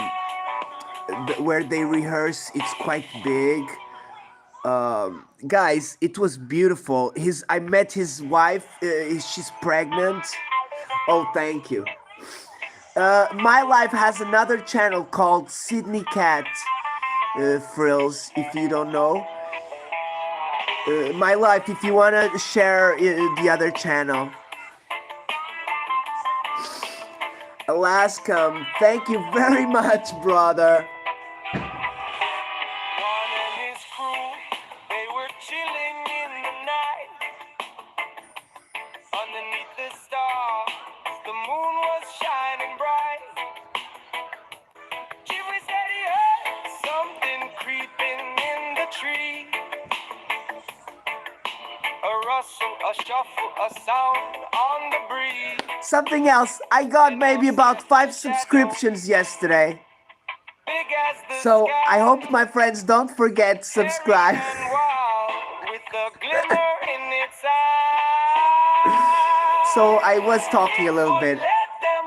where they rehearse, it's quite big. Guys, it was beautiful. I met his wife. She's pregnant. Oh, thank you. My life has another channel called Sydney Cat Frills. If you don't know. My life, if you want to share the other channel. Alaska, thank you very much, brother. Something else, I got maybe about 5 subscriptions yesterday. So I hope my friends don't forget to subscribe. So I was talking a little bit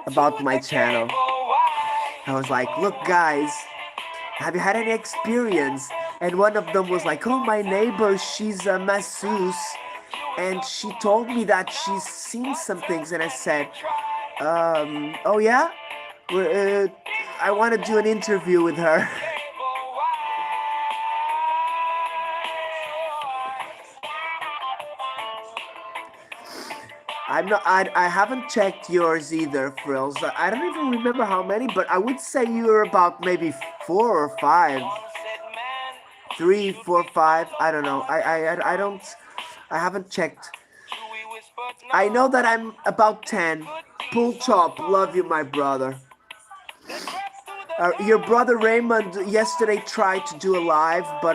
about my channel. I was like, look guys, have you had any experience? And one of them was like, oh, my neighbor, she's a masseuse. And she told me that she's seen some things. And I said, oh yeah? I want to do an interview with her. I haven't checked yours either, Frills. I don't even remember how many, but I would say you're about maybe 4 or 5. 3, 4, 5. I don't know. I haven't checked. I know that I'm about 10. Pull Chop, love you, my brother. Your brother Raymond yesterday tried to do a live, but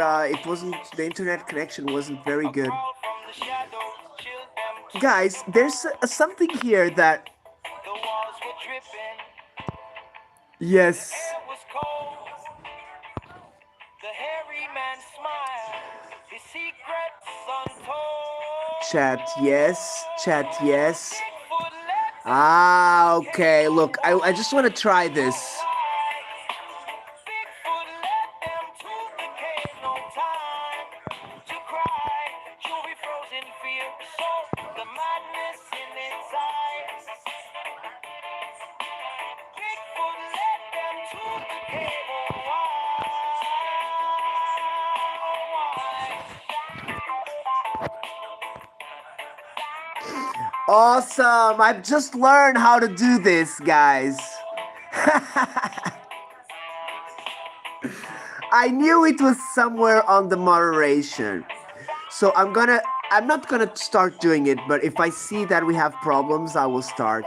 the internet connection wasn't very good. Guys, there's something here that... Yes. Chat, yes. Chat, yes. Ah, okay. Look, I just want to try this. Awesome! I've just learned how to do this, guys. I knew it was somewhere on the moderation. So I'm not gonna start doing it, but if I see that we have problems, I will start.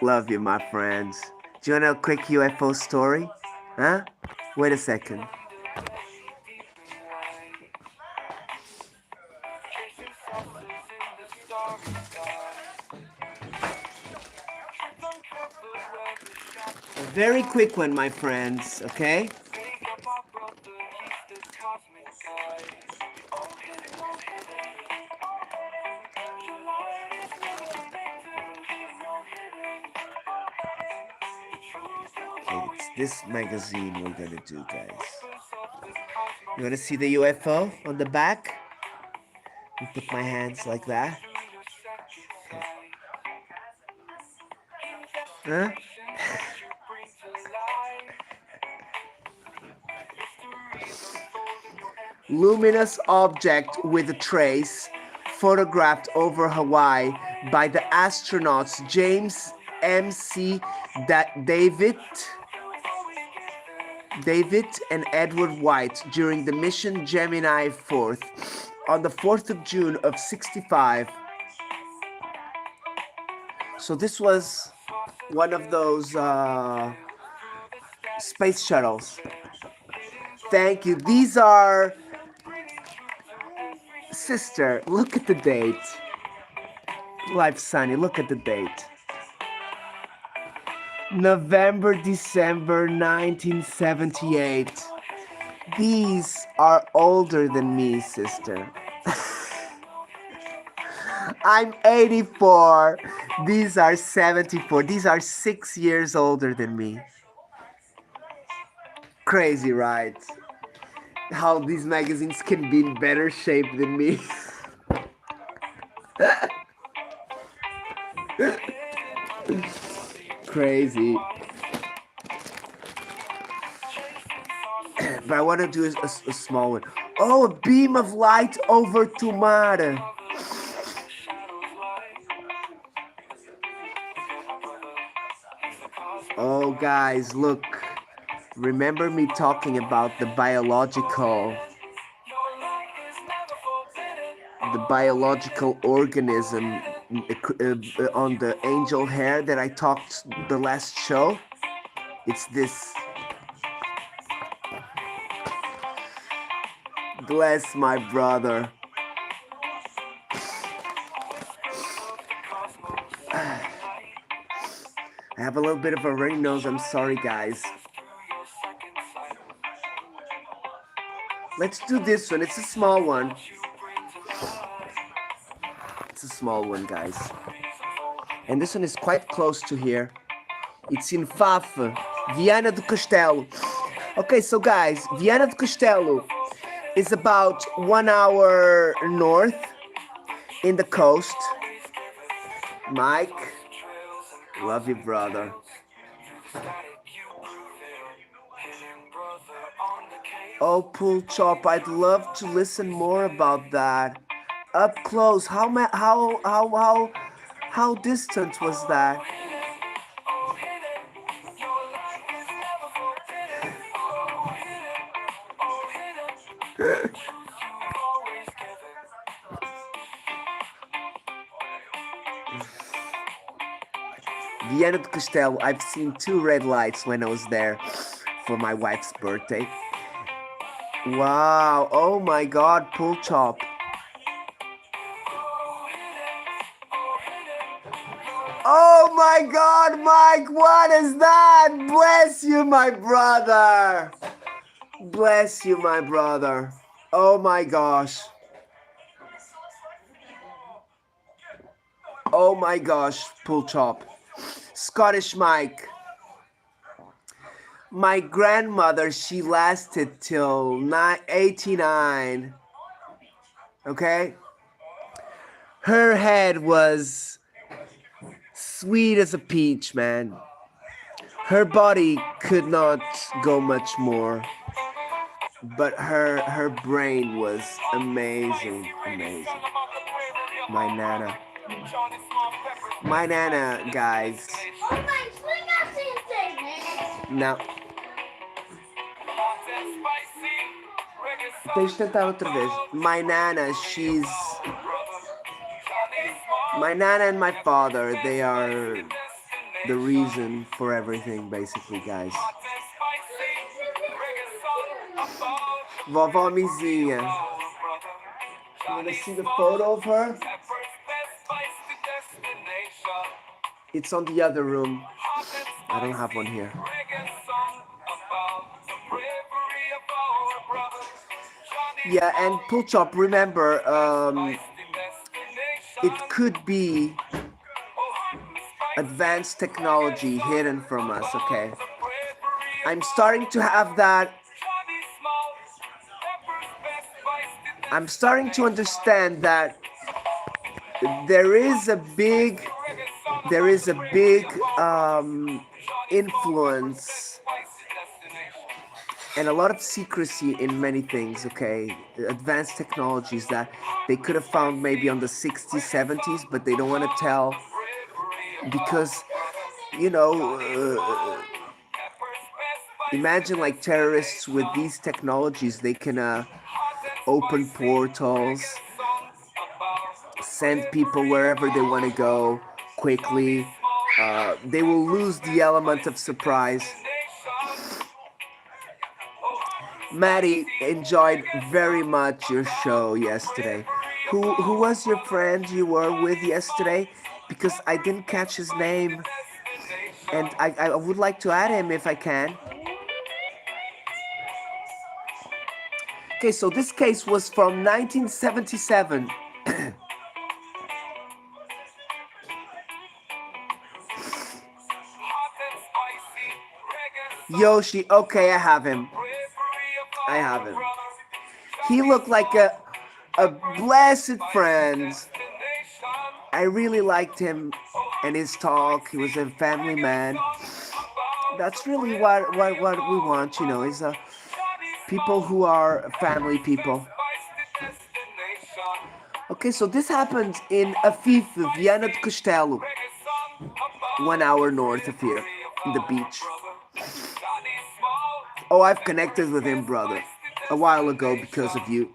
Love you, my friends. Do you want a quick UFO story? Huh? Wait a second. A very quick one, my friends, okay? Okay, it's this magazine we're gonna do, guys. You wanna see the UFO on the back? I put my hands like that. Okay. Huh? Luminous object with a trace photographed over Hawaii by the astronauts James M.C. David and Edward White during the mission Gemini 4th on the 4th of June of 65. So this was one of those space shuttles. Thank you. These are... Sister, look at the date. Life Sunny, look at the date. November, December 1978. These are older than me, sister. I'm 84. These are 74. These are 6 years older than me. Crazy, right? How these magazines can be in better shape than me. Crazy. But I want to do a small one. Oh, a beam of light over Tumara. Oh, guys, look. Remember me talking about the biological organism on the angel hair that I talked the last show? It's this. Bless my brother. I have a little bit of a runny nose. I'm sorry, guys. Let's do this one. It's a small one. It's a small one, guys. And this one is quite close to here. It's in Fafa, Viana do Castelo. Okay, so guys, Viana do Castelo is about 1 hour north in the coast. Mike, love you, brother. Oh, Pool Chop, I'd love to listen more about that. Up close, how distant was that? Viana do Castelo, I've seen 2 red lights when I was there for my wife's birthday. Wow, oh my god, Pool Chop. Oh my god, Mike, what is that? Bless you, my brother. Bless you, my brother. Oh my gosh. Oh my gosh, Pool Chop. Scottish Mike. My grandmother, she lasted till 89. Okay? Her head was sweet as a peach, man. Her body could not go much more. but her brain was amazing, amazing. My nana, my nana, guys. Oh, mas liga assim, internet. Now, deixa eu tentar outra vez. My nana, my nana and my father, they are the reason for everything, basically, guys. Vovó Mizinha. You wanna see the photo of her? It's on the other room. I don't have one here. Yeah, and Pull Chop, remember, it could be advanced technology hidden from us, okay? I'm starting to have that. I'm starting to understand that there is a big influence and a lot of secrecy in many things, okay? Advanced technologies that they could have found maybe on the 60s, 70s, but they don't want to tell because, you know, imagine like terrorists with these technologies, they can open portals, send people wherever they want to go quickly. They will lose the element of surprise. Maddie enjoyed very much your show yesterday. Who was your friend you were with yesterday? Because I didn't catch his name, and I would like to add him if I can. Okay, so this case was from 1977. Yoshi, okay, I have him. I have him. He looked like a blessed friend. I really liked him and his talk. He was a family man. That's really what we want, you know, is people who are family people. Okay, so this happened in Afif, Viana do Castelo, 1 hour north of here, in the beach. Oh, I've connected with him, brother, a while ago because of you.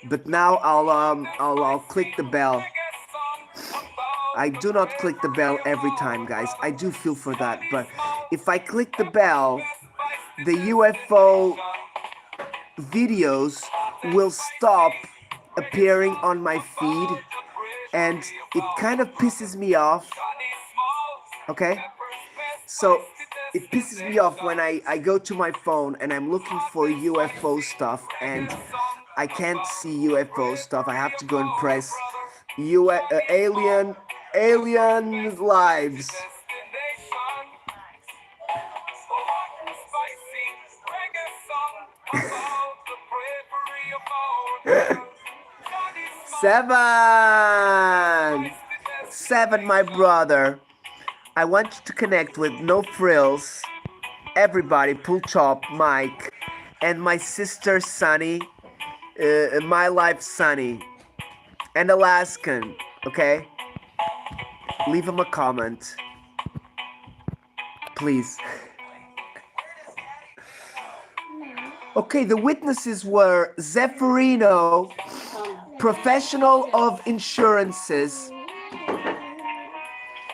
But now I'll click the bell. I do not click the bell every time, guys. I do feel for that, but if I click the bell, the UFO videos will stop appearing on my feed, and it kind of pisses me off. Okay? So it pisses me off when I go to my phone and I'm looking for UFO stuff and I can't see UFO stuff. I have to go and press alien lives. Seven, my brother. I want you to connect with No Frills, everybody, Pull Chop, Mike, and my sister Sunny, My Life Sunny, and Alaskan, okay? Leave him a comment, please. Okay, the witnesses were Zeffirino, professional of insurances.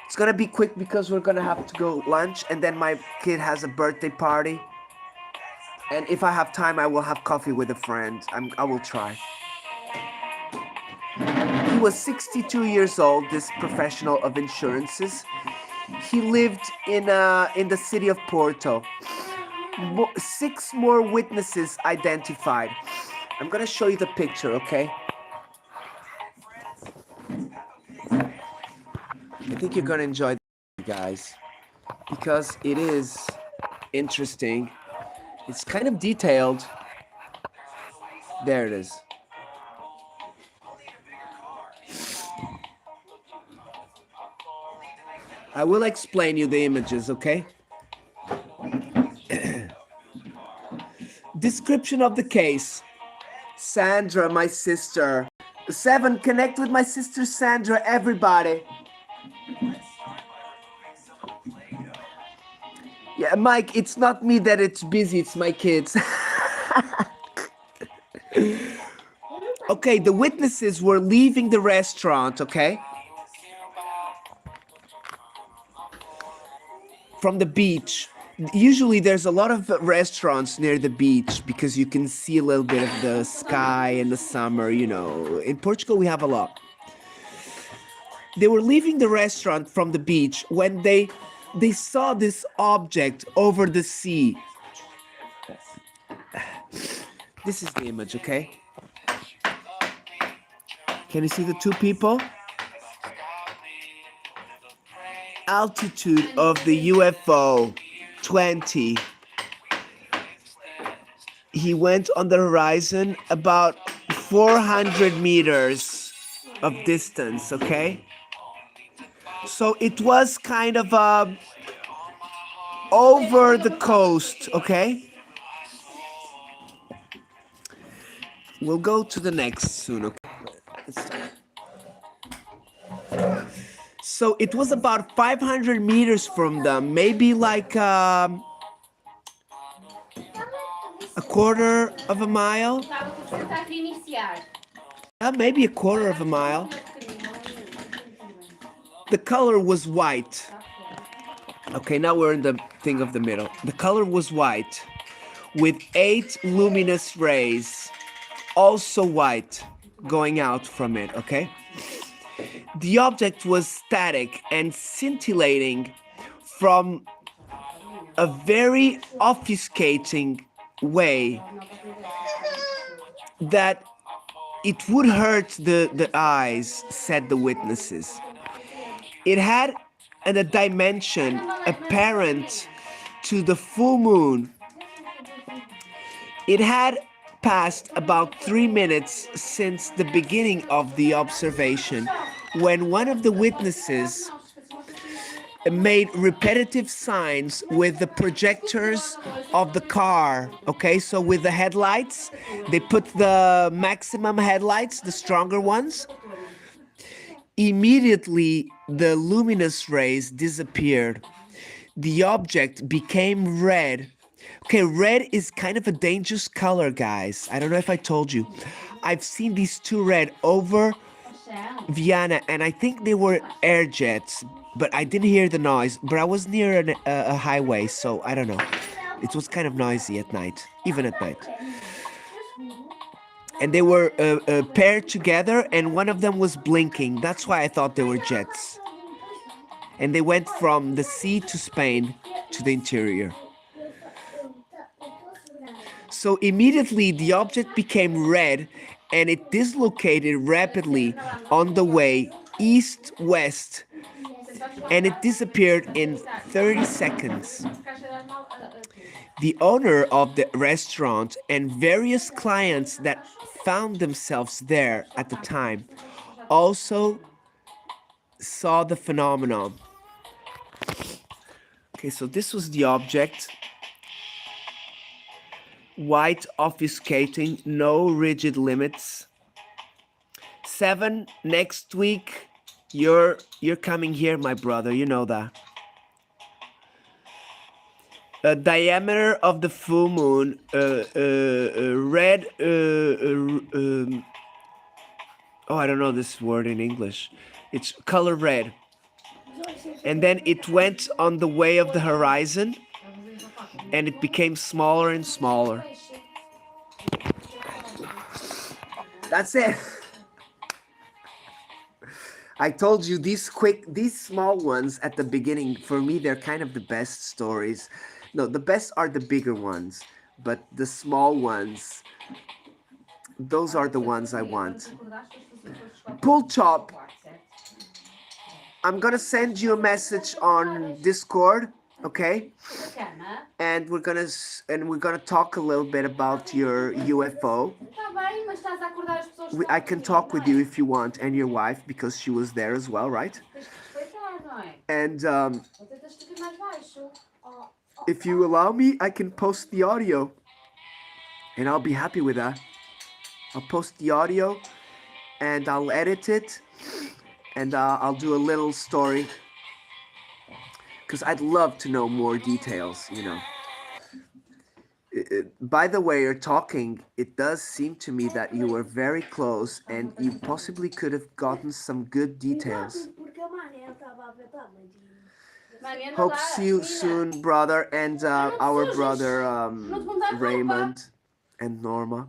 It's gonna be quick because we're gonna have to go lunch, and then my kid has a birthday party. And if I have time, I will have coffee with a friend. I will try. He was 62 years old, this professional of insurances. He lived in the city of Porto. 6 more witnesses identified. I'm gonna show you the picture, okay? I think you're gonna enjoy this, guys, because it is interesting. It's kind of detailed. There it is. I will explain you the images, okay? description of the case. Sandra, my sister. 7, connect with my sister Sandra, everybody. Yeah, Mike, it's not me that it's busy, it's my kids. Okay, the witnesses were leaving the restaurant, okay? From the beach. Usually there's a lot of restaurants near the beach because you can see a little bit of the sky in the summer, you know. In Portugal, we have a lot. They were leaving the restaurant from the beach when they saw this object over the sea. This is the image, okay? Can you see the two people? Altitude of the UFO, 20. He went on the horizon about 400 meters of distance, okay? So it was kind of over the coast, okay? We'll go to the next soon, okay? So it was about 500 meters from them, maybe like a quarter of a mile. Yeah, maybe a quarter of a mile. The color was white. Okay, now we're in the thing of the middle. The color was white with 8 luminous rays, also white, going out from it, okay? The object was static and scintillating from a very obfuscating way that it would hurt the eyes, said the witnesses. It had a dimension apparent to the full moon. It had passed about 3 minutes since the beginning of the observation when one of the witnesses made repetitive signs with the projectors of the car. Okay, so with the headlights, they put the maximum headlights, the stronger ones. Immediately, the luminous rays disappeared. The object became red. Okay, red is kind of a dangerous color, guys. I don't know if I told you. I've seen these two red over Vienna, and I think they were air jets, but I didn't hear the noise. But I was near a highway, so I don't know. It was kind of noisy at night, even at night. And they were paired together, and one of them was blinking. That's why I thought they were jets. And they went from the sea to Spain to the interior. So immediately the object became red and it dislocated rapidly on the way east-west, and it disappeared in 30 seconds. The owner of the restaurant and various clients that found themselves there at the time also saw the phenomenon. Okay, so this was the object. White obfuscating, no rigid limits. 7, next week, you're coming here, my brother, you know that. Diameter of the full moon, red, oh, I don't know this word in English. It's color red. And then it went on the way of the horizon, and it became smaller and smaller. That's it. I told you these small ones at the beginning, for me, they're kind of the best stories. No, the best are the bigger ones, but the small ones, those are the ones I want. Pull chop. I'm gonna send you a message on Discord, okay? And we're gonna talk a little bit about your UFO. I can talk with you if you want, and your wife, because she was there as well, right? And if you allow me, I can post the audio. and I'll be happy with that. I'll post the audio and I'll edit it and I'll do a little story because I'd love to know more details, you know. By the way you're talking, it does seem to me that you were very close and you possibly could have gotten some good details. Hope to see you soon, brother, and our brother Raymond and Norma.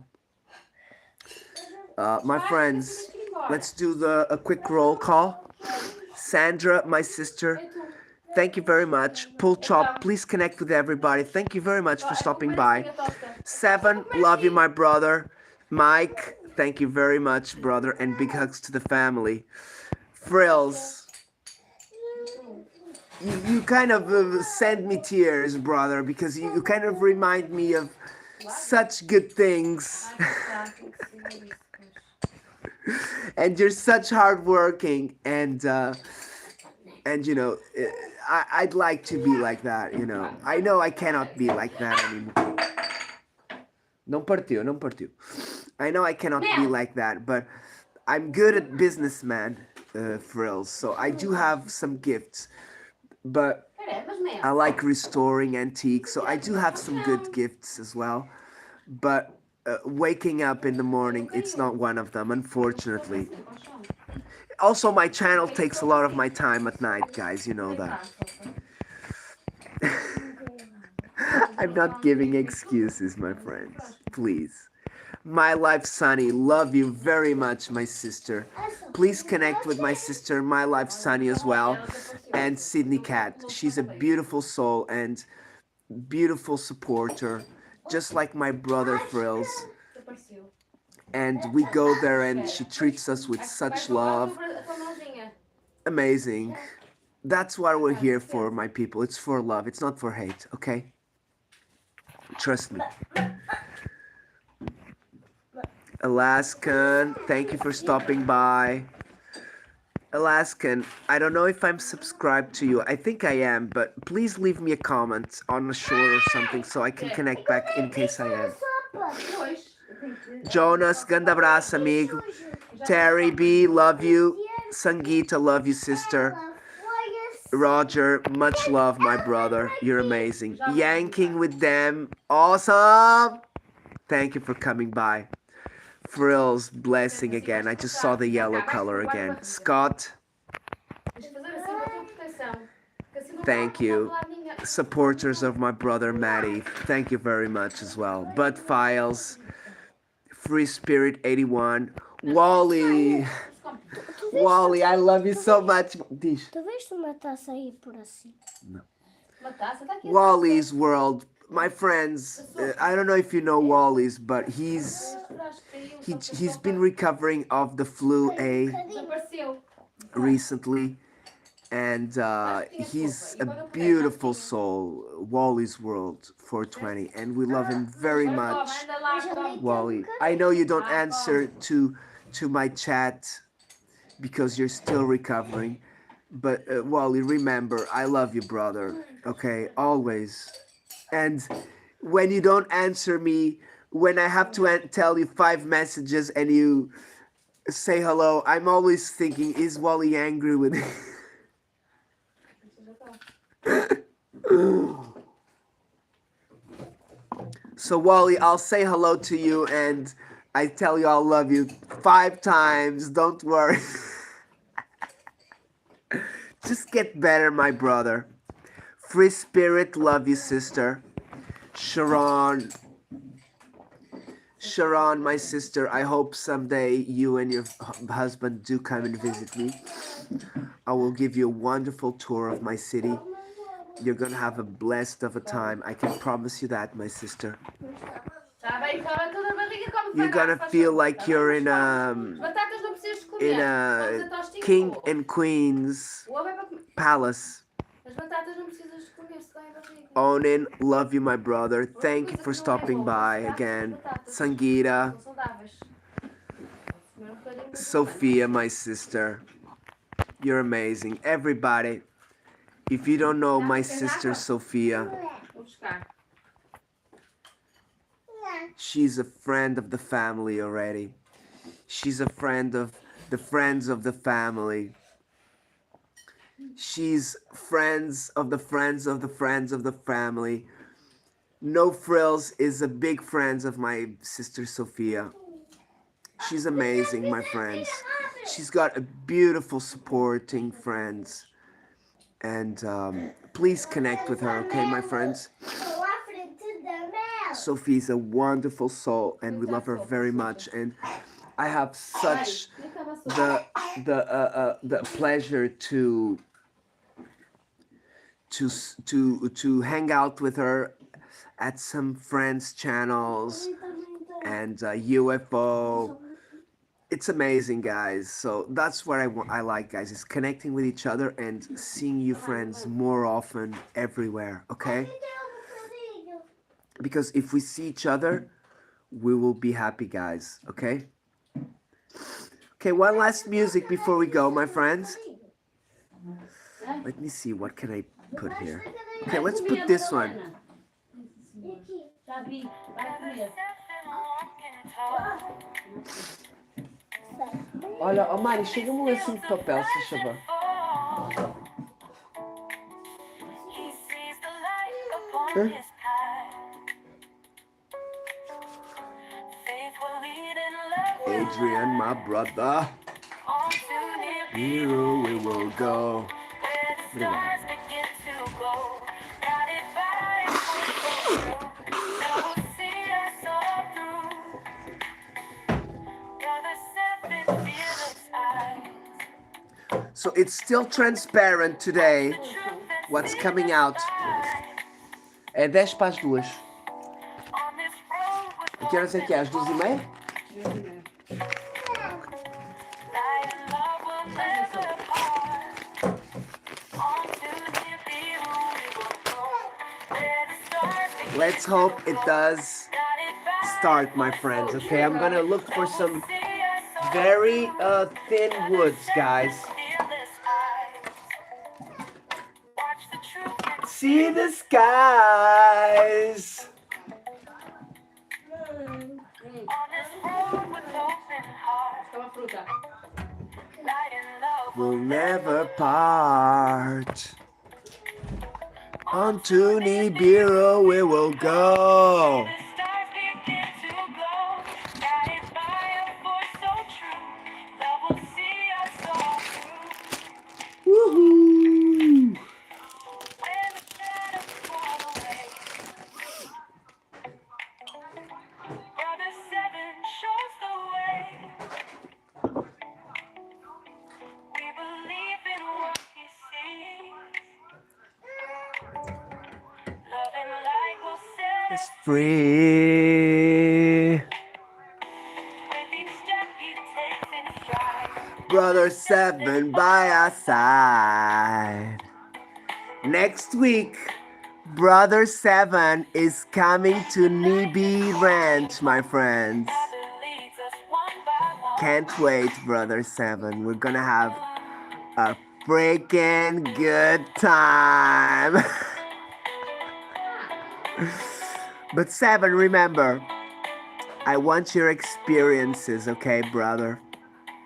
My friends, let's do a quick roll call. Sandra, my sister, thank you very much. Pull Chop, please connect with everybody. Thank you very much for stopping by. Seven, love you, my brother. Mike, thank you very much, brother, and big hugs to the family. Frills, you kind of send me tears, brother, because you kind of remind me of such good things. And you're such hardworking, and you know, I'd like to be like that, you know. I know I cannot be like that anymore. Não partiu, não partiu. I know I cannot be like that, but I'm good at businessman frills, so I do have some gifts. But I like restoring antiques, so I do have some good gifts as well. But waking up in the morning, it's not one of them, unfortunately. Also, my channel takes a lot of my time at night, guys, you know that. I'm not giving excuses, my friends. Please. My Life Sunny, love you very much, my sister. Please connect with my sister, My Life Sunny, as well. And Sydney Cat. She's a beautiful soul and beautiful supporter, just like my brother Frills. And we go there and she treats us with such love. Amazing. That's what we're here for, my people. It's for love. It's not for hate, okay? Trust me. Alaskan, thank you for stopping by. Alaskan, I don't know if I'm subscribed to you. I think I am, but please leave me a comment on a short or something so I can connect back in case I am. Jonas, ganda abraço, amigo. Terry B, love you. Sangeeta, love you, sister. Roger, much love, my brother. You're amazing. Yanking with them, awesome. Thank you for coming by. Frills, blessing again. I just saw the yellow color again. Scott, thank you. Supporters of my brother Matty, thank you very much as well. Bud Files, Free Spirit 81, Wally. Wally, I love you so much. Diz. Tu viste uma taça aí por assim? No. Wally's World. My friends, I don't know if you know Wally's, but he's been recovering of the flu A recently, and he's a beautiful soul. Wally's World 420, and we love him very much. Wally, I know you don't answer to my chat because you're still recovering, but Wally, remember, I love you, brother. Okay, always. And when you don't answer me, when I have to tell you 5 messages and you say hello, I'm always thinking, is Wally angry with me? So Wally, I'll say hello to you and I tell you I love you 5 times. Don't worry. Just get better, my brother. Free Spirit, love you, sister. Sharon, my sister, I hope someday you and your husband do come and visit me. I will give you a wonderful tour of my city. You're gonna have a blessed of a time. I can promise you that, my sister. You're gonna feel like you're in a king and queen's palace. Onin, love you, my brother. Thank you for stopping by again. Sangeeta. Sophia, my sister. You're amazing. Everybody, if you don't know my sister Sophia, She's a friend of the family already. She's a friend of the friends of the family. She's friends of the friends of the friends of the family. No Frills is a big friend of my sister Sophia. She's amazing, my friends. She's got a beautiful supporting friends. And please connect with her, okay, my friends? Sophie's a wonderful soul, and we love her very much. And I have such the pleasure to hang out with her at some friends' channels and UFO. It's amazing, guys. So that's what I like, guys, is connecting with each other and seeing you friends more often everywhere, okay? Because if we see each other, we will be happy, guys, okay? Okay, one last music before we go, my friends. Let me see, what can I put here? Okay, let's put this one. Olha, oh Mari, chega um lencinho de papel, se favor. Adrian, my brother. Here we will go. So it's still transparent today. What's coming out? É 10 para as 2. Que horas é que é? Às 2h30? Let's hope it does start, my friends. Okay, I'm gonna look for some very thin woods, guys. See the skies. We'll never part. On to Nibiru we will go. Woohoo! It's free. Brother 7 by our side. Next week, Brother 7 is coming to Nibi Ranch, my friends. Can't wait, Brother 7. We're gonna have a freaking good time. But 7, remember, I want your experiences, okay, brother?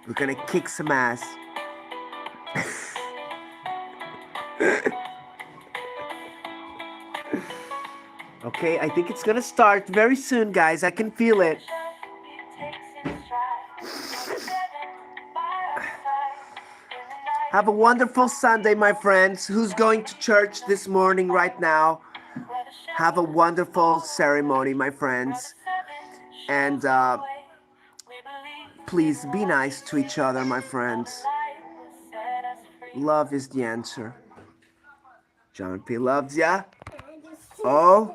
We're gonna kick some ass. Okay, I think it's gonna start very soon, guys. I can feel it. Have a wonderful Sunday, my friends. Who's going to church this morning right now? Have a wonderful ceremony, my friends. And please be nice to each other, my friends. Love is the answer. John P. loves ya. Oh.